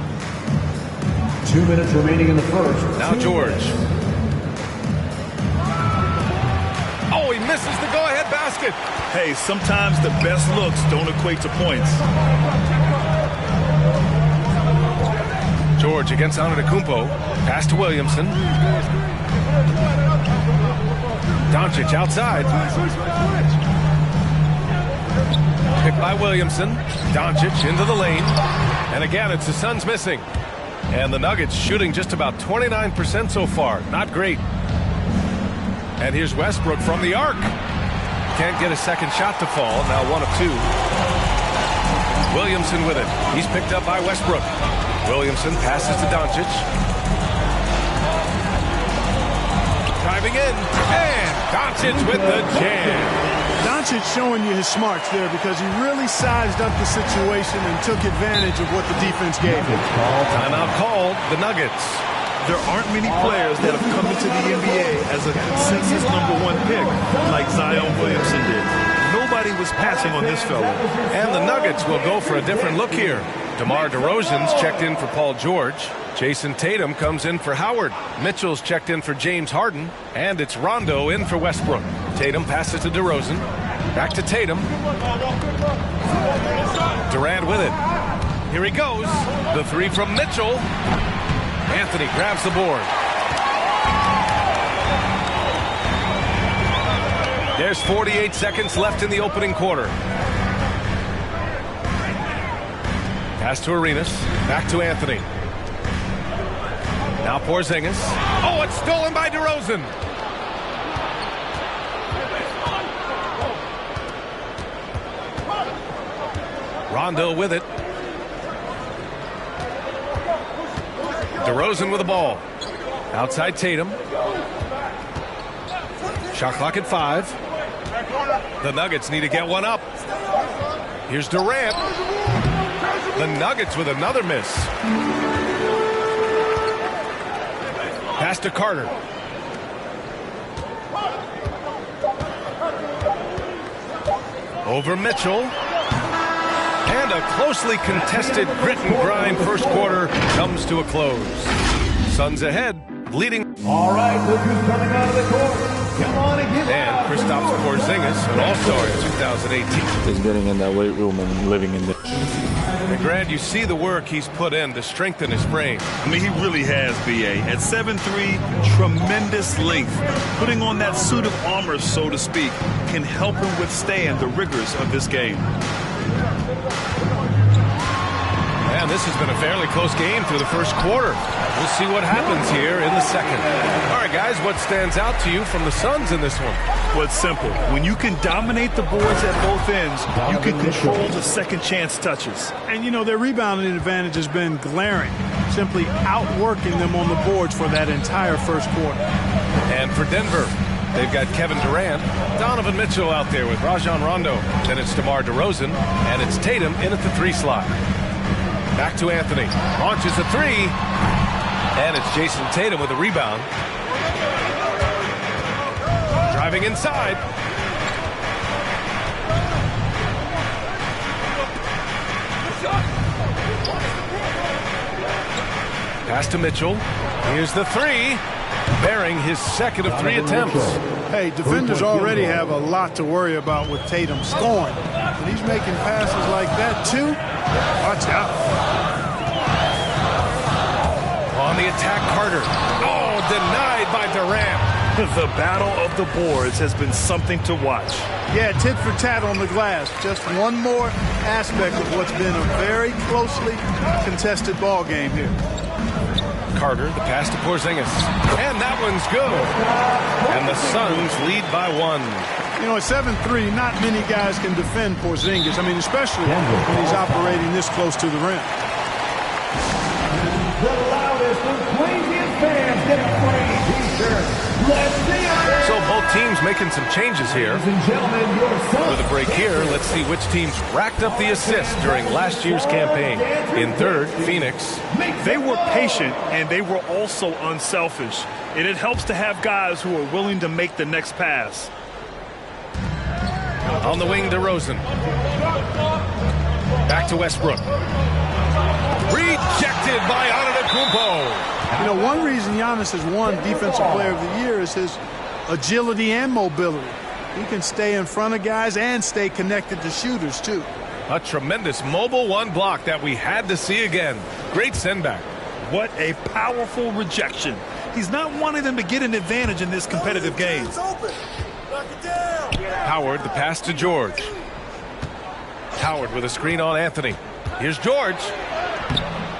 2 minutes remaining in the first. Now George. Oh, he misses the go-ahead basket. Hey, sometimes the best looks don't equate to points. George against Antetokounmpo. Pass to Williamson. Doncic outside. Picked by Williamson. Doncic into the lane. And again, it's the Suns missing. And the Nuggets shooting just about 29% so far. Not great. And here's Westbrook from the arc. Can't get a second shot to fall. Now 1 of 2. Williamson with it. He's picked up by Westbrook. Williamson passes to Doncic. Driving in. And Doncic with the jam. Doncic showing you his smarts there because he really sized up the situation and took advantage of what the defense gave him. Timeout called. The Nuggets. There aren't many players that have come into the NBA as a consensus #1 pick like Zion Williamson did. Nobody was passing on this fella. And the Nuggets will go for a different look here. DeMar DeRozan's checked in for Paul George. Jason Tatum comes in for Howard. Mitchell's checked in for James Harden. And it's Rondo in for Westbrook. Tatum passes to DeRozan. Back to Tatum. Durant with it. Here he goes. The 3 from Mitchell. Anthony grabs the board. There's 48 seconds left in the opening quarter. Pass to Arenas. Back to Anthony. Now Porzingis. Oh, it's stolen by DeRozan. Rondo with it. DeRozan with the ball. Outside Tatum. Shot clock at 5. The Nuggets need to get one up. Here's Durant. The Nuggets with another miss. Pass to Carter. Over Mitchell. And a closely contested grit and grind first quarter comes to a close. Suns ahead, leading. All right, look who's coming out of the court. Come on and get And out. Kristaps Porzingis, an all-star in 2018. Is getting in that weight room and living in the. And Grant, you see the work he's put in to strengthen his frame. I mean, he really has, B.A. At 7'3", tremendous length. Putting on that suit of armor, so to speak, can help him withstand the rigors of this game. And this has been a fairly close game through the first quarter. We'll see what happens here in the second. All right, guys, what stands out to you from the Suns in this one? Well, it's simple. When you can dominate the boards at both ends, you can control the second chance touches. And, you know, their rebounding advantage has been glaring, simply outworking them on the boards for that entire first quarter. And for Denver, they've got Kevin Durant, Donovan Mitchell out there with Rajon Rondo. Then it's DeMar DeRozan, and it's Tatum in at the 3 slot. Back to Anthony. Launches a 3. And it's Jason Tatum with a rebound. Driving inside. Pass to Mitchell. Here's the 3. Bearing his second of 3 attempts. Hey, defenders already have a lot to worry about with Tatum scoring. But he's making passes like that, too. Watch out. the attack, Carter. Oh, denied by Durant. The battle of the boards has been something to watch. Yeah, tit for tat on the glass. Just one more aspect of what's been a very closely contested ball game here. Carter, the pass to Porzingis. And that one's good. And the Suns lead by 1. You know, at 7-3, not many guys can defend Porzingis. I mean, especially when he's operating this close to the rim. The loudest and craziest fans get a free t-shirt. Let's see it! So both teams making some changes here. Ladies and gentlemen, your For the break here, let's see which teams racked up the assists during last year's campaign. In third, Phoenix. They were patient, and they were also unselfish. And it helps to have guys who are willing to make the next pass. On the wing, DeRozan. Back to Westbrook. Rejected by Antetokounmpo. You know, one reason Giannis has won Defensive Player of the Year is his agility and mobility. He can stay in front of guys and stay connected to shooters, too. A tremendous mobile one block that we had to see again. Great send-back. What a powerful rejection. He's not wanting them to get an advantage in this competitive game. Howard, the pass to George. Howard with a screen on Anthony. Here's George.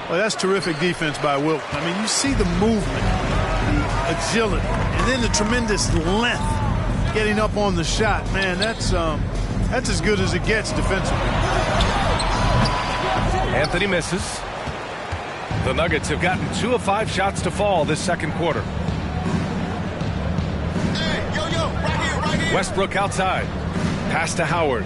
Well, that's terrific defense by Wilt. I mean, you see the movement, the agility, and then the tremendous length getting up on the shot. Man, that's as good as it gets defensively. Anthony misses. The Nuggets have gotten 2 of 5 shots to fall this second quarter. Westbrook outside. Pass to Howard.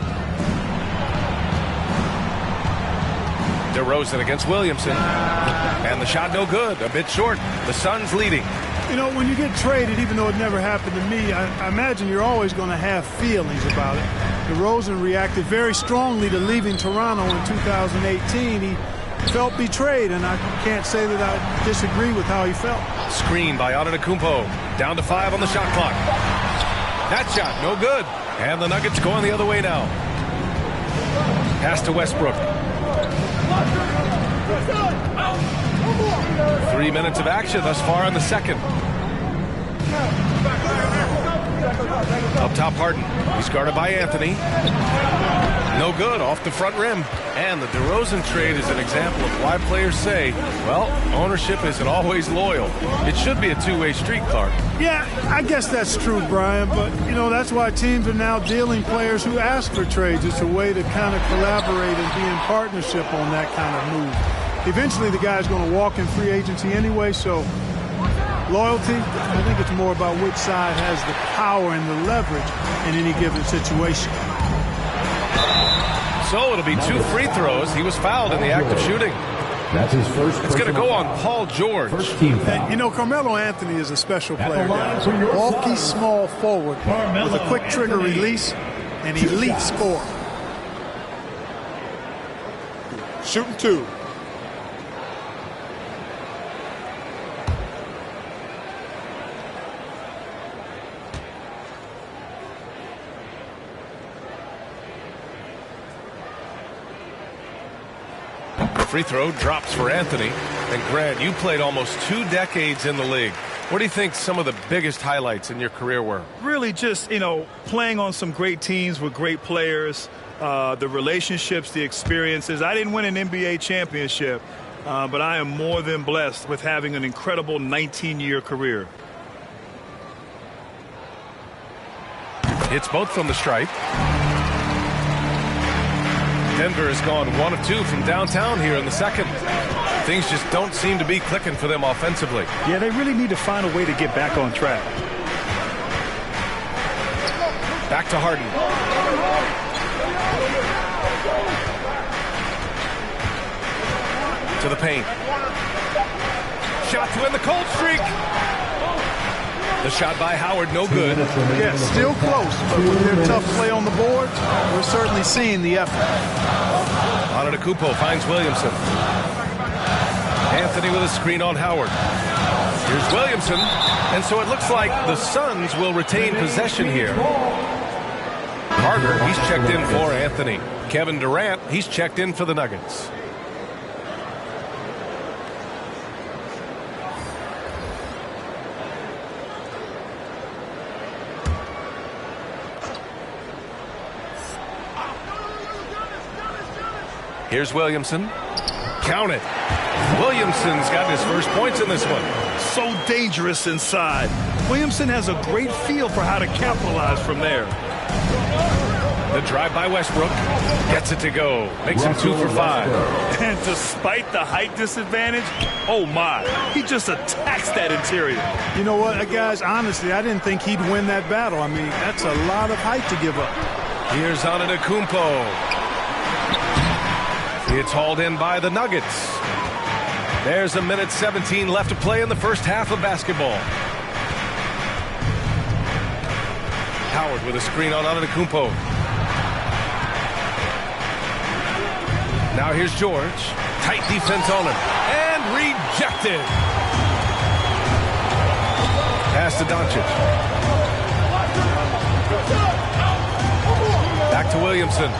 DeRozan against Williamson. And the shot no good. A bit short. The Suns leading. You know, when you get traded, even though it never happened to me, I imagine you're always going to have feelings about it. DeRozan reacted very strongly to leaving Toronto in 2018. He felt betrayed, and I can't say that I disagree with how he felt. Screen by Antetokounmpo. Down to 5 on the shot clock. That shot no good. And the Nuggets going the other way now. Pass to Westbrook. 3 minutes of action thus far in the second. Up top, Harden. He's guarded by Anthony. No good, off the front rim. And the DeRozan trade is an example of why players say, well, ownership isn't always loyal. It should be a two-way street, Clark. Yeah, I guess that's true, Brian. But, you know, that's why teams are now dealing players who ask for trades. It's a way to kind of collaborate and be in partnership on that kind of move. Eventually, the guy's going to walk in free agency anyway, so loyalty, I think it's more about which side has the power and the leverage in any given situation. So it'll be 2 free throws. He was fouled in the act of shooting. That's his first. It's going to go on Paul George. First team foul. And, you know, Carmelo Anthony is a special player, guys. Bulky, small forward with a quick trigger release and elite score. Shooting 2. Free throw drops for Anthony. And Grant, you played almost 2 decades in the league. What do you think some of the biggest highlights in your career were? Really just, you know, playing on some great teams with great players, the relationships, the experiences. I didn't win an NBA championship, but I am more than blessed with having an incredible 19-year career. Hits both from the stripe. Denver has gone 1 of 2 from downtown here in the second. Things just don't seem to be clicking for them offensively. Yeah, they really need to find a way to get back on track. Back to Harden. To the paint. Shot to end the cold streak. The shot by Howard, no good. Yeah, still close, but with their tough play on the board, we're certainly seeing the effort. Antetokounmpo finds Williamson. Anthony with a screen on Howard. Here's Williamson. And so it looks like the Suns will retain possession here. Carter, he's checked in for Anthony. Kevin Durant, he's checked in for the Nuggets. Here's Williamson. Count it. Williamson's got his first points in this one. So dangerous inside. Williamson has a great feel for how to capitalize from there. The drive by Westbrook. Gets it to go. Makes him 2 for 5. And despite the height disadvantage, oh my, he just attacks that interior. You know what, guys, honestly, I didn't think he'd win that battle. I mean, that's a lot of height to give up. Here's Antetokounmpo. It's hauled in by the Nuggets. There's 1:17 left to play in the first half of basketball. Howard with a screen on Antetokounmpo. Now here's George. Tight defense on him. And rejected. Pass to Doncic. Back to Williamson.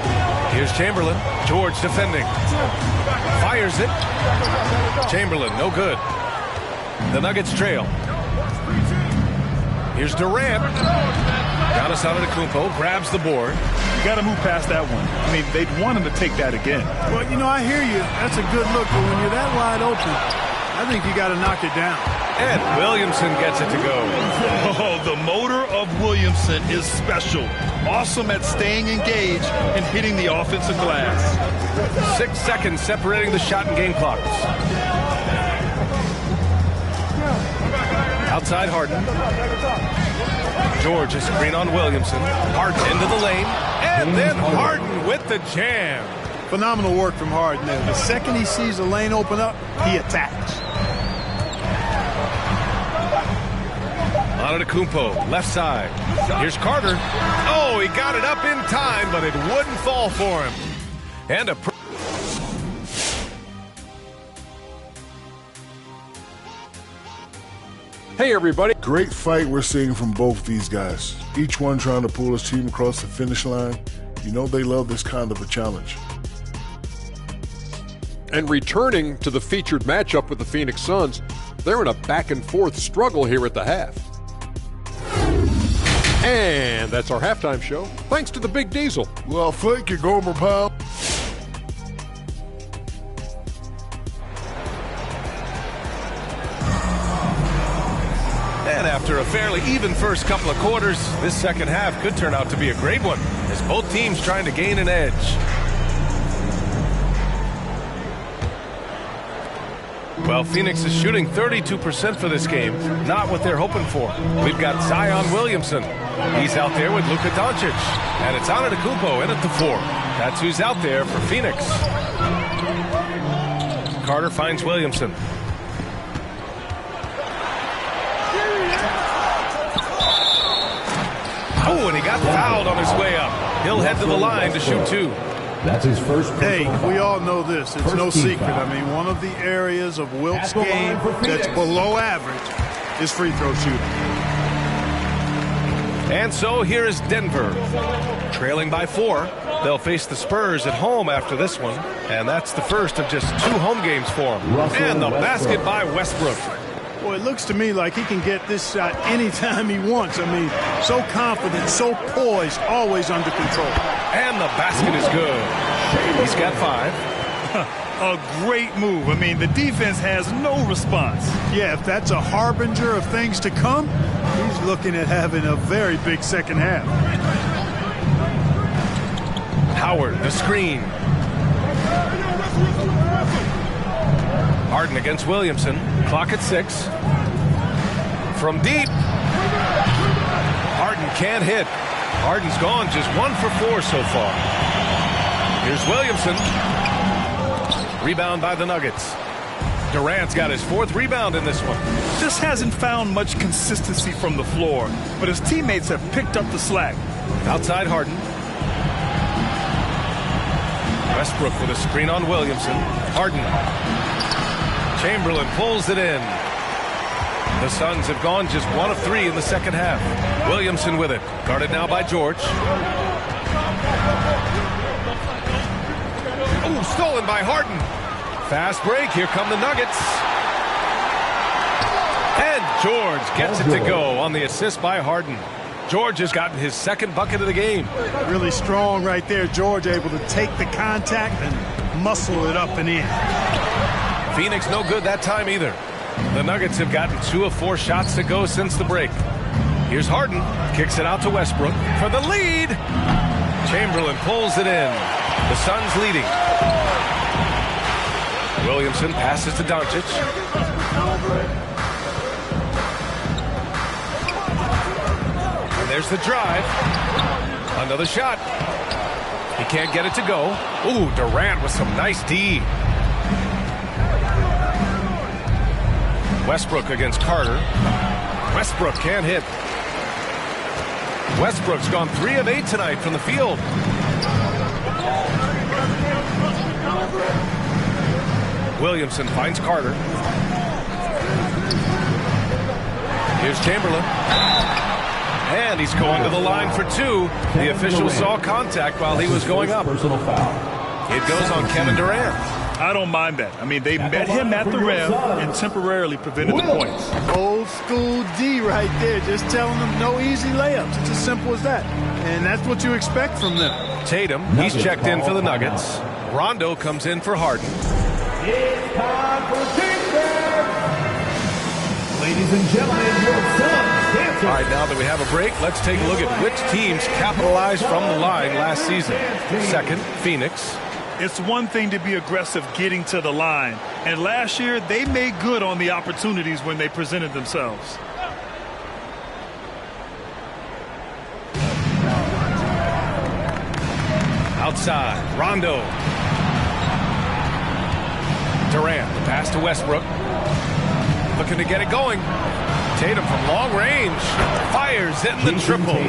Here's Chamberlain. George defending. Fires it. Chamberlain, no good. The Nuggets trail. Here's Durant. Giannis Antetokounmpo grabs the board. You got to move past that one. I mean, they'd want him to take that again. Well, you know, I hear you. That's a good look, but when you're that wide open, I think you got to knock it down. And Williamson gets it to go. Oh, the motor of Williamson is special. Awesome at staying engaged and hitting the offensive glass. 6 seconds separating the shot and game clocks. Outside Harden. George, a screen on Williamson. Harden into the lane. And then Harden with the jam. Phenomenal work from Harden there. The second he sees the lane open up, he attacks. Antetokounmpo, left side. Here's Carter. Oh, he got it up in time, but it wouldn't fall for him. And a... Hey, everybody. Great fight we're seeing from both these guys. Each one trying to pull his team across the finish line. You know they love this kind of a challenge. And returning to the featured matchup with the Phoenix Suns, they're in a back-and-forth struggle here at the half. And that's our halftime show, thanks to the Big Diesel. Well, thank you, Gomer Pal. And after a fairly even first couple of quarters, this second half could turn out to be a great one, as both teams trying to gain an edge. Well, Phoenix is shooting 32% for this game. Not what they're hoping for. We've got Zion Williamson. He's out there with Luka Doncic. And it's Antetokounmpo in at the 4. That's who's out there for Phoenix. Carter finds Williamson. Oh, and he got fouled on his way up. He'll head to the line to shoot 2. That's his first. Hey, we all know this. It's no secret. I mean, one of the areas of Wilt's game that's below average is free throw shooting. And so here is Denver. Trailing by 4. They'll face the Spurs at home after this one. And that's the first of just 2 home games for them. And the basket by Westbrook. Well, it looks to me like he can get this shot anytime he wants. I mean, so confident, so poised, always under control. And the basket is good. He's got 5. A great move. I mean, the defense has no response. Yeah, if that's a harbinger of things to come, he's looking at having a very big second half. Howard, the screen. Harden against Williamson. Clock at 6. From deep. Harden can't hit. Harden's gone just 1 for 4 so far. Here's Williamson. Rebound by the Nuggets. Durant's got his 4th rebound in this one. Just hasn't found much consistency from the floor, but his teammates have picked up the slack. Outside Harden. Westbrook with a screen on Williamson. Harden. Chamberlain pulls it in. The Suns have gone just 1 of 3 in the second half. Williamson with it. Guarded now by George. Oh, stolen by Harden. Fast break. Here come the Nuggets. And George gets it to go on the assist by Harden. George has gotten his second bucket of the game. Really strong right there. George able to take the contact and muscle it up and in. Phoenix no good that time either. The Nuggets have gotten 2 of 4 shots to go since the break. Here's Harden. Kicks it out to Westbrook for the lead. Chamberlain pulls it in. The Suns leading. Williamson passes to Doncic. And there's the drive. Another shot. He can't get it to go. Ooh, Durant with some nice D. Westbrook against Carter. Westbrook can't hit. Westbrook's gone 3 of 8 tonight from the field. Williamson finds Carter. Here's Chamberlain. And he's going to the line for 2. The official saw contact while he was going up. It goes on Kevin Durant. I don't mind that. I mean, they met him at the rim and temporarily prevented the points. Old school D right there, just telling them no easy layups. It's as simple as that. And that's what you expect from them. Tatum, he's checked in for the Nuggets. Rondo comes in for Harden. It's time for defense. Ladies and gentlemen, your Suns dancers. All right, now that we have a break, let's take a look at which teams capitalized from the line last season. Second, Phoenix. It's one thing to be aggressive getting to the line. And last year, they made good on the opportunities when they presented themselves. Outside, Rondo. Durant, the pass to Westbrook. Looking to get it going. Tatum from long range. Fires in the triple.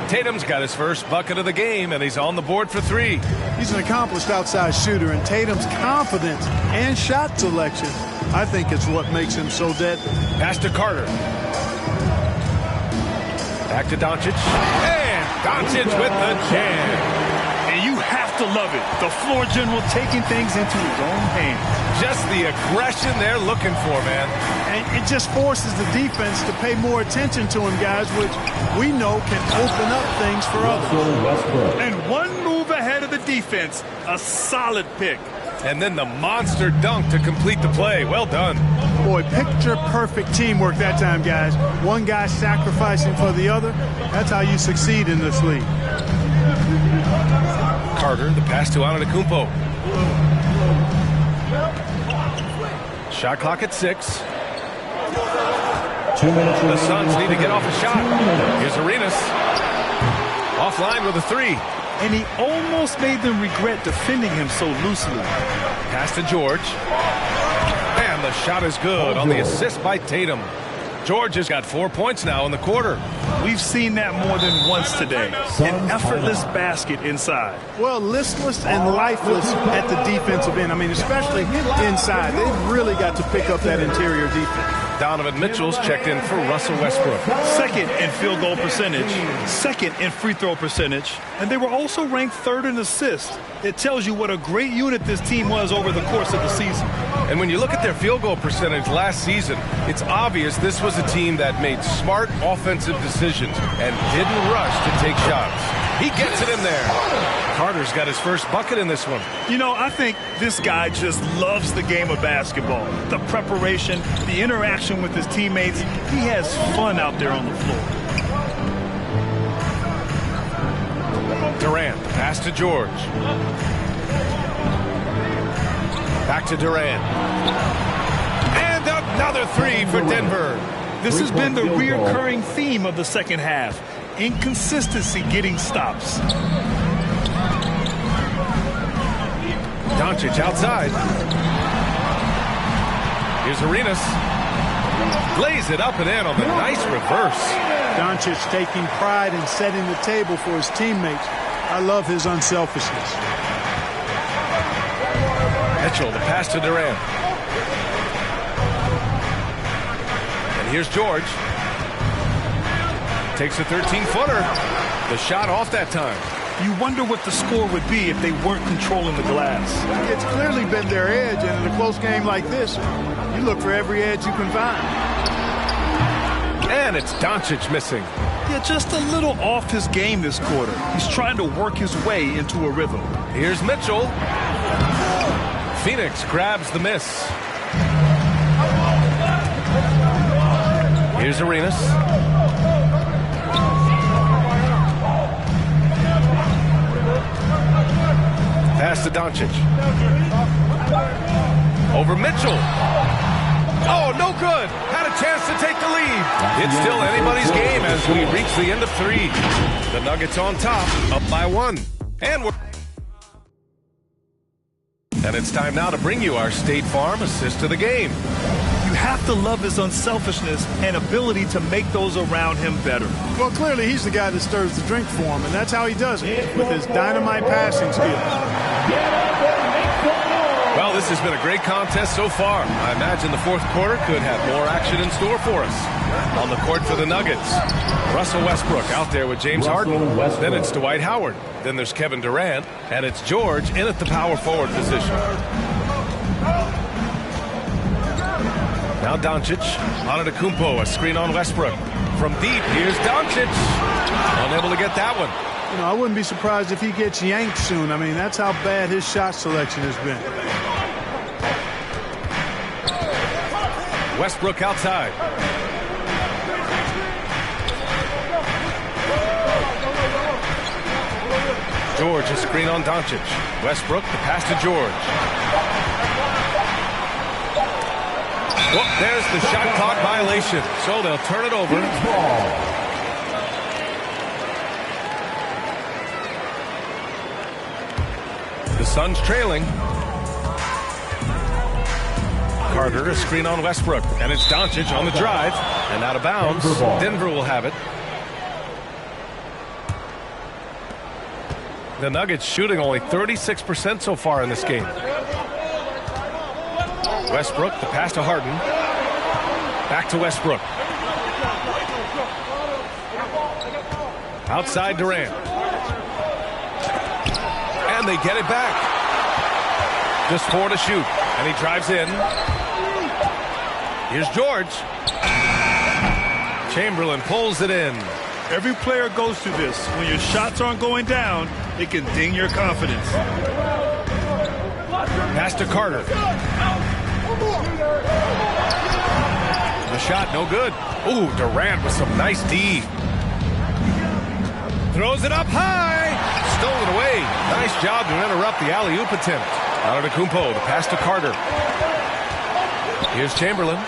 Tatum's got his first bucket of the game, and he's on the board for 3. He's an accomplished outside shooter, and Tatum's confidence and shot selection, I think, is what makes him so deadly. Pass to Carter. Back to Doncic. And Doncic with the jam. And you have to love it. The floor general taking things into his own hands. Just the aggression they're looking for, man. And it just forces the defense to pay more attention to him, guys, which we know can open up things for others. And one move ahead of the defense. A solid pick. And then the monster dunk to complete the play. Well done. Boy, picture-perfect teamwork that time, guys. One guy sacrificing for the other. That's how you succeed in this league. Carter, the pass to Antetokounmpo. Shot clock at 6. 2 minutes. The Suns need to get off a shot. Here's Arenas. Offline with a 3. And he almost made them regret defending him so loosely. Pass to George. And the shot is good on the assist by Tatum. George has got 4 points now in the quarter. We've seen that more than once today. An effortless basket inside. Well, listless and lifeless at the defensive end. I mean, especially inside. They've really got to pick up that interior defense. Donovan Mitchell's checked in for Russell Westbrook. Second in field goal percentage, second in free throw percentage, and they were also ranked 3rd in assists. It tells you what a great unit this team was over the course of the season. And when you look at their field goal percentage last season, it's obvious this was a team that made smart offensive decisions and didn't rush to take shots. He gets it in there. Carter's got his first bucket in this one. You know, I think this guy just loves the game of basketball. The preparation, the interaction with his teammates. He has fun out there on the floor. Durant, pass to George. Back to Durant. And another 3 for Denver. This has been the recurring theme of the second half. Inconsistency getting stops. Doncic outside. Here's Arenas. Lays it up and in on the nice reverse. Doncic taking pride in setting the table for his teammates. I love his unselfishness. Mitchell, the pass to Durant. And here's George. Takes a 13-footer. The shot off that time. You wonder what the score would be if they weren't controlling the glass. It's clearly been their edge, and in a close game like this, you look for every edge you can find. And it's Doncic missing. Yeah, just a little off his game this quarter. He's trying to work his way into a rhythm. Here's Mitchell. Phoenix grabs the miss. Here's Arenas. Pass to Doncic. Over Mitchell. Oh, no good. Had a chance to take the lead. It's still anybody's game as we reach the end of 3. The Nuggets on top, up by 1. And it's time now to bring you our State Farm assist to the game. You have to love his unselfishness and ability to make those around him better. Well, clearly he's the guy that stirs the drink for him, and that's how he does it, with his dynamite passing skill. Well, this has been a great contest so far. I imagine the fourth quarter could have more action in store for us. On the court for the Nuggets, Russell Westbrook out there with James Harden. Then it's Dwight Howard. Then there's Kevin Durant. And it's George in at the power forward position. Now Doncic. Antetokounmpo, a screen on Westbrook. From deep, here's Doncic. Unable to get that one. You know, I wouldn't be surprised if he gets yanked soon. I mean, that's how bad his shot selection has been. Westbrook outside. George, a screen on Doncic. Westbrook, the pass to George. Whoop, there's the shot clock violation. So they'll turn it over. The Suns trailing. Carter, a screen on Westbrook. And it's Doncic on the drive. And out of bounds. Denver will have it. The Nuggets shooting only 36% so far in this game. Westbrook, the pass to Harden. Back to Westbrook. Outside Durant. And they get it back. Just 4 to shoot. And he drives in. Here's George. Chamberlain pulls it in. Every player goes through this. When your shots aren't going down, it can ding your confidence. Pass to Carter. The shot, no good. Ooh, Durant with some nice D. Throws it up high. Stolen away. Nice job to interrupt the alley-oop attempt. Antetokounmpo, the pass to Carter. Here's Chamberlain.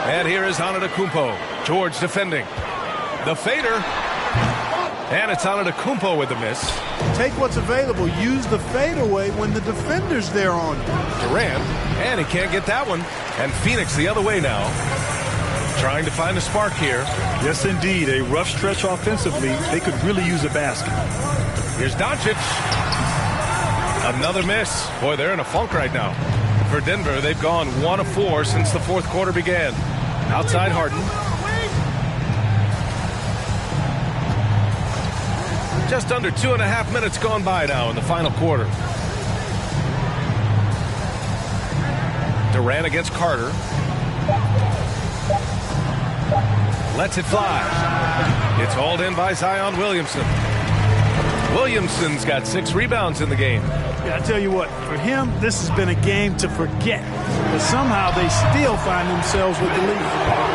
And here is Antetokounmpo. George defending. The fader. And it's Antetokounmpo with the miss. Take what's available. Use the fadeaway when the defender's there on you. Durant. And he can't get that one. And Phoenix the other way now. Trying to find a spark here. Yes, indeed. A rough stretch offensively. They could really use a basket. Here's Doncic. Another miss. Boy, they're in a funk right now. For Denver, they've gone 1 of 4 since the fourth quarter began. Outside Harden. Just under 2.5 minutes gone by now in the final quarter. Durant against Carter. Lets it fly. It's hauled in by Zion Williamson. Williamson's got 6 rebounds in the game. Yeah, I tell you what, for him, this has been a game to forget. But somehow they still find themselves with the lead.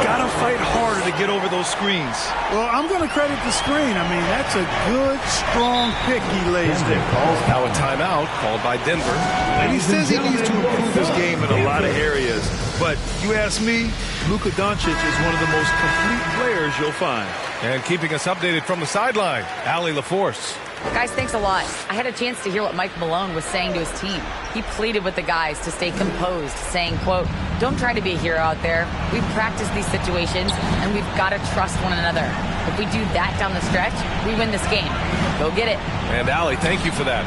Gotta fight harder to get over those screens. Well, I'm going to credit the screen. I mean, that's a good, strong pick he lays there. Now a timeout called by Denver. And he says he needs to improve his game in a lot of areas. But you ask me, Luka Doncic is one of the most complete players you'll find. And keeping us updated from the sideline, Allie LaForce. Guys, thanks a lot. I had a chance to hear what Mike Malone was saying to his team. He pleaded with the guys to stay composed, saying, quote, "Don't try to be a hero out there. We've practiced these situations, and we've got to trust one another. If we do that down the stretch, we win this game. Go get it." And Allie, thank you for that.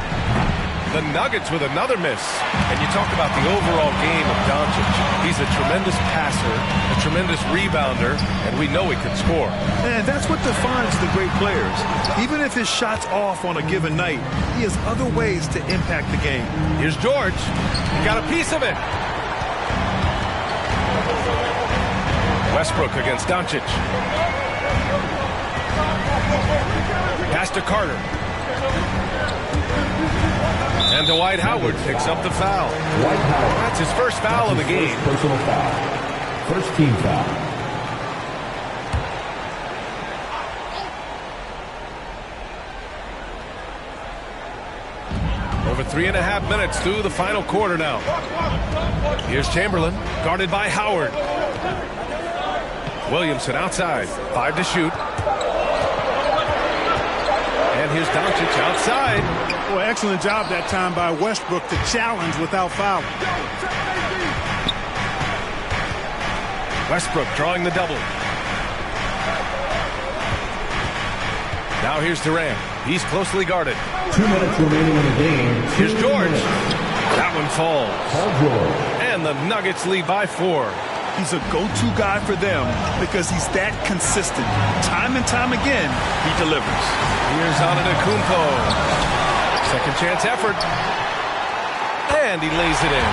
The Nuggets with another miss. And you talk about the overall game of Doncic. He's a tremendous passer, a tremendous rebounder, and we know he can score. And that's what defines the great players. Even if his shot's off on a given night, he has other ways to impact the game. Here's George. He got a piece of it. Westbrook against Doncic. Pass to Carter. And Dwight Howard picks up the foul. That's his first foul of the game. Personal foul. First team foul. Over 3.5 minutes through the final quarter now. Here's Chamberlain, guarded by Howard. Williamson outside, 5 to shoot. And here's Doncic outside. Well, excellent job that time by Westbrook to challenge without fouling. Westbrook drawing the double. Now here's Durant. He's closely guarded. 2 minutes remaining in the game. Here's George. That one falls. Paul George. And the Nuggets lead by 4. He's a go-to guy for them because he's that consistent. Time and time again, he delivers. Here's Antetokounmpo. Second chance effort. And he lays it in.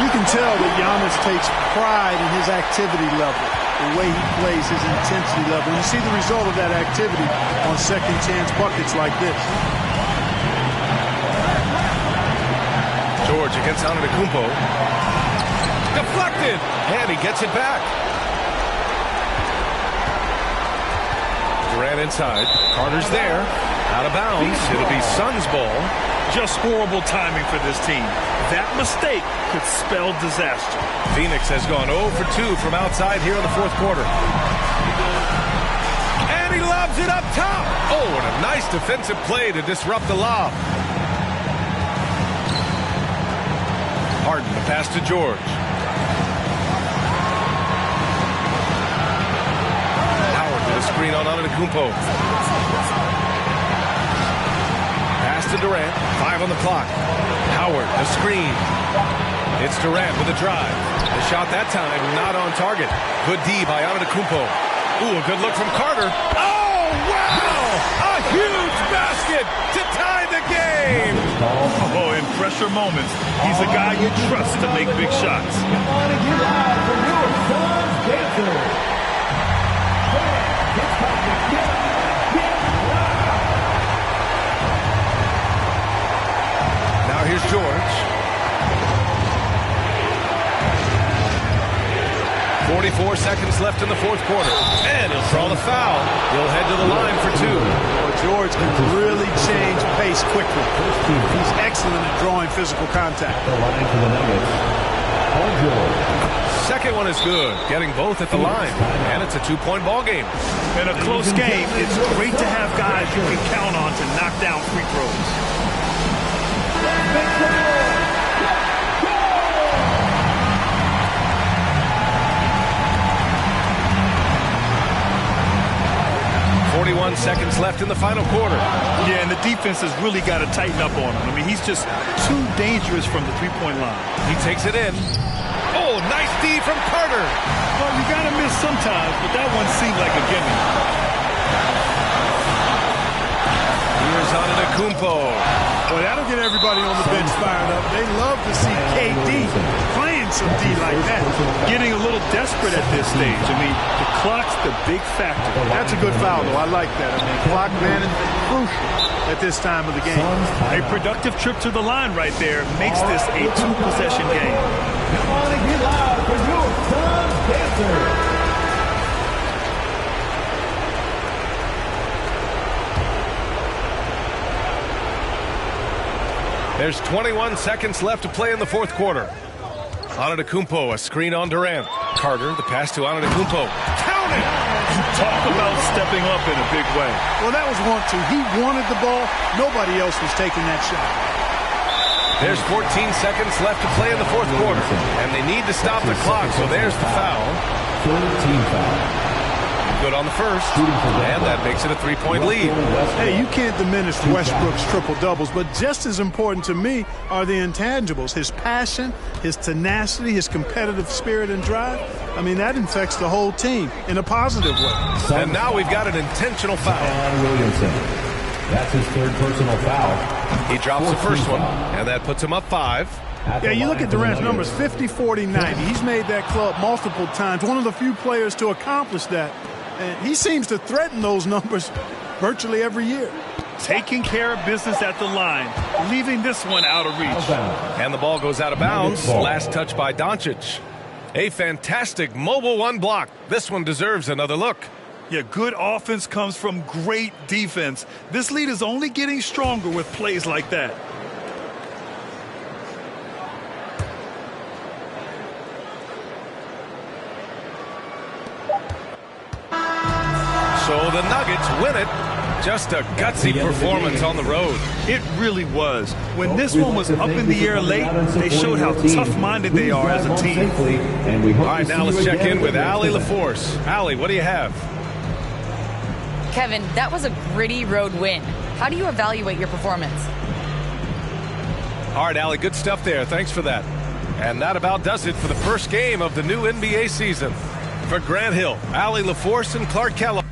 You can tell that Giannis takes pride in his activity level, the way he plays, his intensity level. You see the result of that activity on second chance buckets like this. George against Antetokounmpo. Deflected, and he gets it back. Durant inside. Carter's there. Out of bounds. It'll be Suns ball. Just horrible timing for this team. That mistake could spell disaster. Phoenix has gone 0 for 2 from outside here in the fourth quarter. And he lobs it up top. Oh, and a nice defensive play to disrupt the lob. Harden, the pass to George. Howard with a screen on Antetokounmpo. Pass to Durant. 5 on the clock. Howard, the screen. It's Durant with a drive. The shot that time not on target. Good D by Antetokounmpo. Ooh, a good look from Carter. Oh, wow! A huge basket to tie the game. Oh, in pressure moments, he's a guy you trust to make big shots. Now here's George. 44 seconds left in the fourth quarter. And he'll draw the foul. He'll head to the line for 2. Well, George can really change pace quickly. He's excellent at drawing physical contact. The line for the Nuggets. Paul George. Second one is good. Getting both at the line. And it's a 2-point ball game. In a close game, it's great to have guys you can count on to knock down free throws. 41 seconds left in the final quarter. Yeah, and the defense has really got to tighten up on him. I mean, he's just too dangerous from the three-point line. He takes it in. Oh, nice D from Carter. Well, you got to miss sometimes, but that one seemed like a gimme. Here's Antetokounmpo. Boy, that'll get everybody on the bench fired up. They love to see KD playing some D like that. Getting a little desperate at this stage. I mean, the clock's the big factor. That's a good foul, though. I like that. I mean, clock management crucial at this time of the game. A productive trip to the line right there makes this a 2-possession game. Come on and get loud for your Suns Dancer. There's 21 seconds left to play in the fourth quarter. Antetokounmpo, a screen on Durant. Carter, the pass to Antetokounmpo. Count it! Talk about stepping up in a big way. Well, that was 1-2. He wanted the ball. Nobody else was taking that shot. There's 14 seconds left to play in the fourth quarter. And they need to stop the clock, so there's the foul. Team foul. Good on the first, and that makes it a 3-point lead. Hey, you can't diminish Westbrook's triple-doubles, but just as important to me are the intangibles. His passion, his tenacity, his competitive spirit and drive. I mean, that infects the whole team in a positive way. And now we've got an intentional foul. Williamson. That's his third personal foul. He drops the first one, and that puts him up 5. Yeah, you look at Durant's numbers, 50, 40, 90. He's made that club multiple times. One of the few players to accomplish that. And he seems to threaten those numbers virtually every year. Taking care of business at the line, leaving this one out of reach. And the ball goes out of bounds. Last touch by Doncic. A fantastic mobile one block. This one deserves another look. Yeah, good offense comes from great defense. This lead is only getting stronger with plays like that. So the Nuggets win it. Just a gutsy performance on the road. It really was. When this one was up in the air late, they showed how tough-minded they are as a team. All right, now let's check in with Allie LaForce. Allie, what do you have? Kevin, that was a gritty road win. How do you evaluate your performance? All right, Allie, good stuff there. Thanks for that. And that about does it for the first game of the new NBA season. For Grant Hill, Allie LaForce, and Clark Kellogg.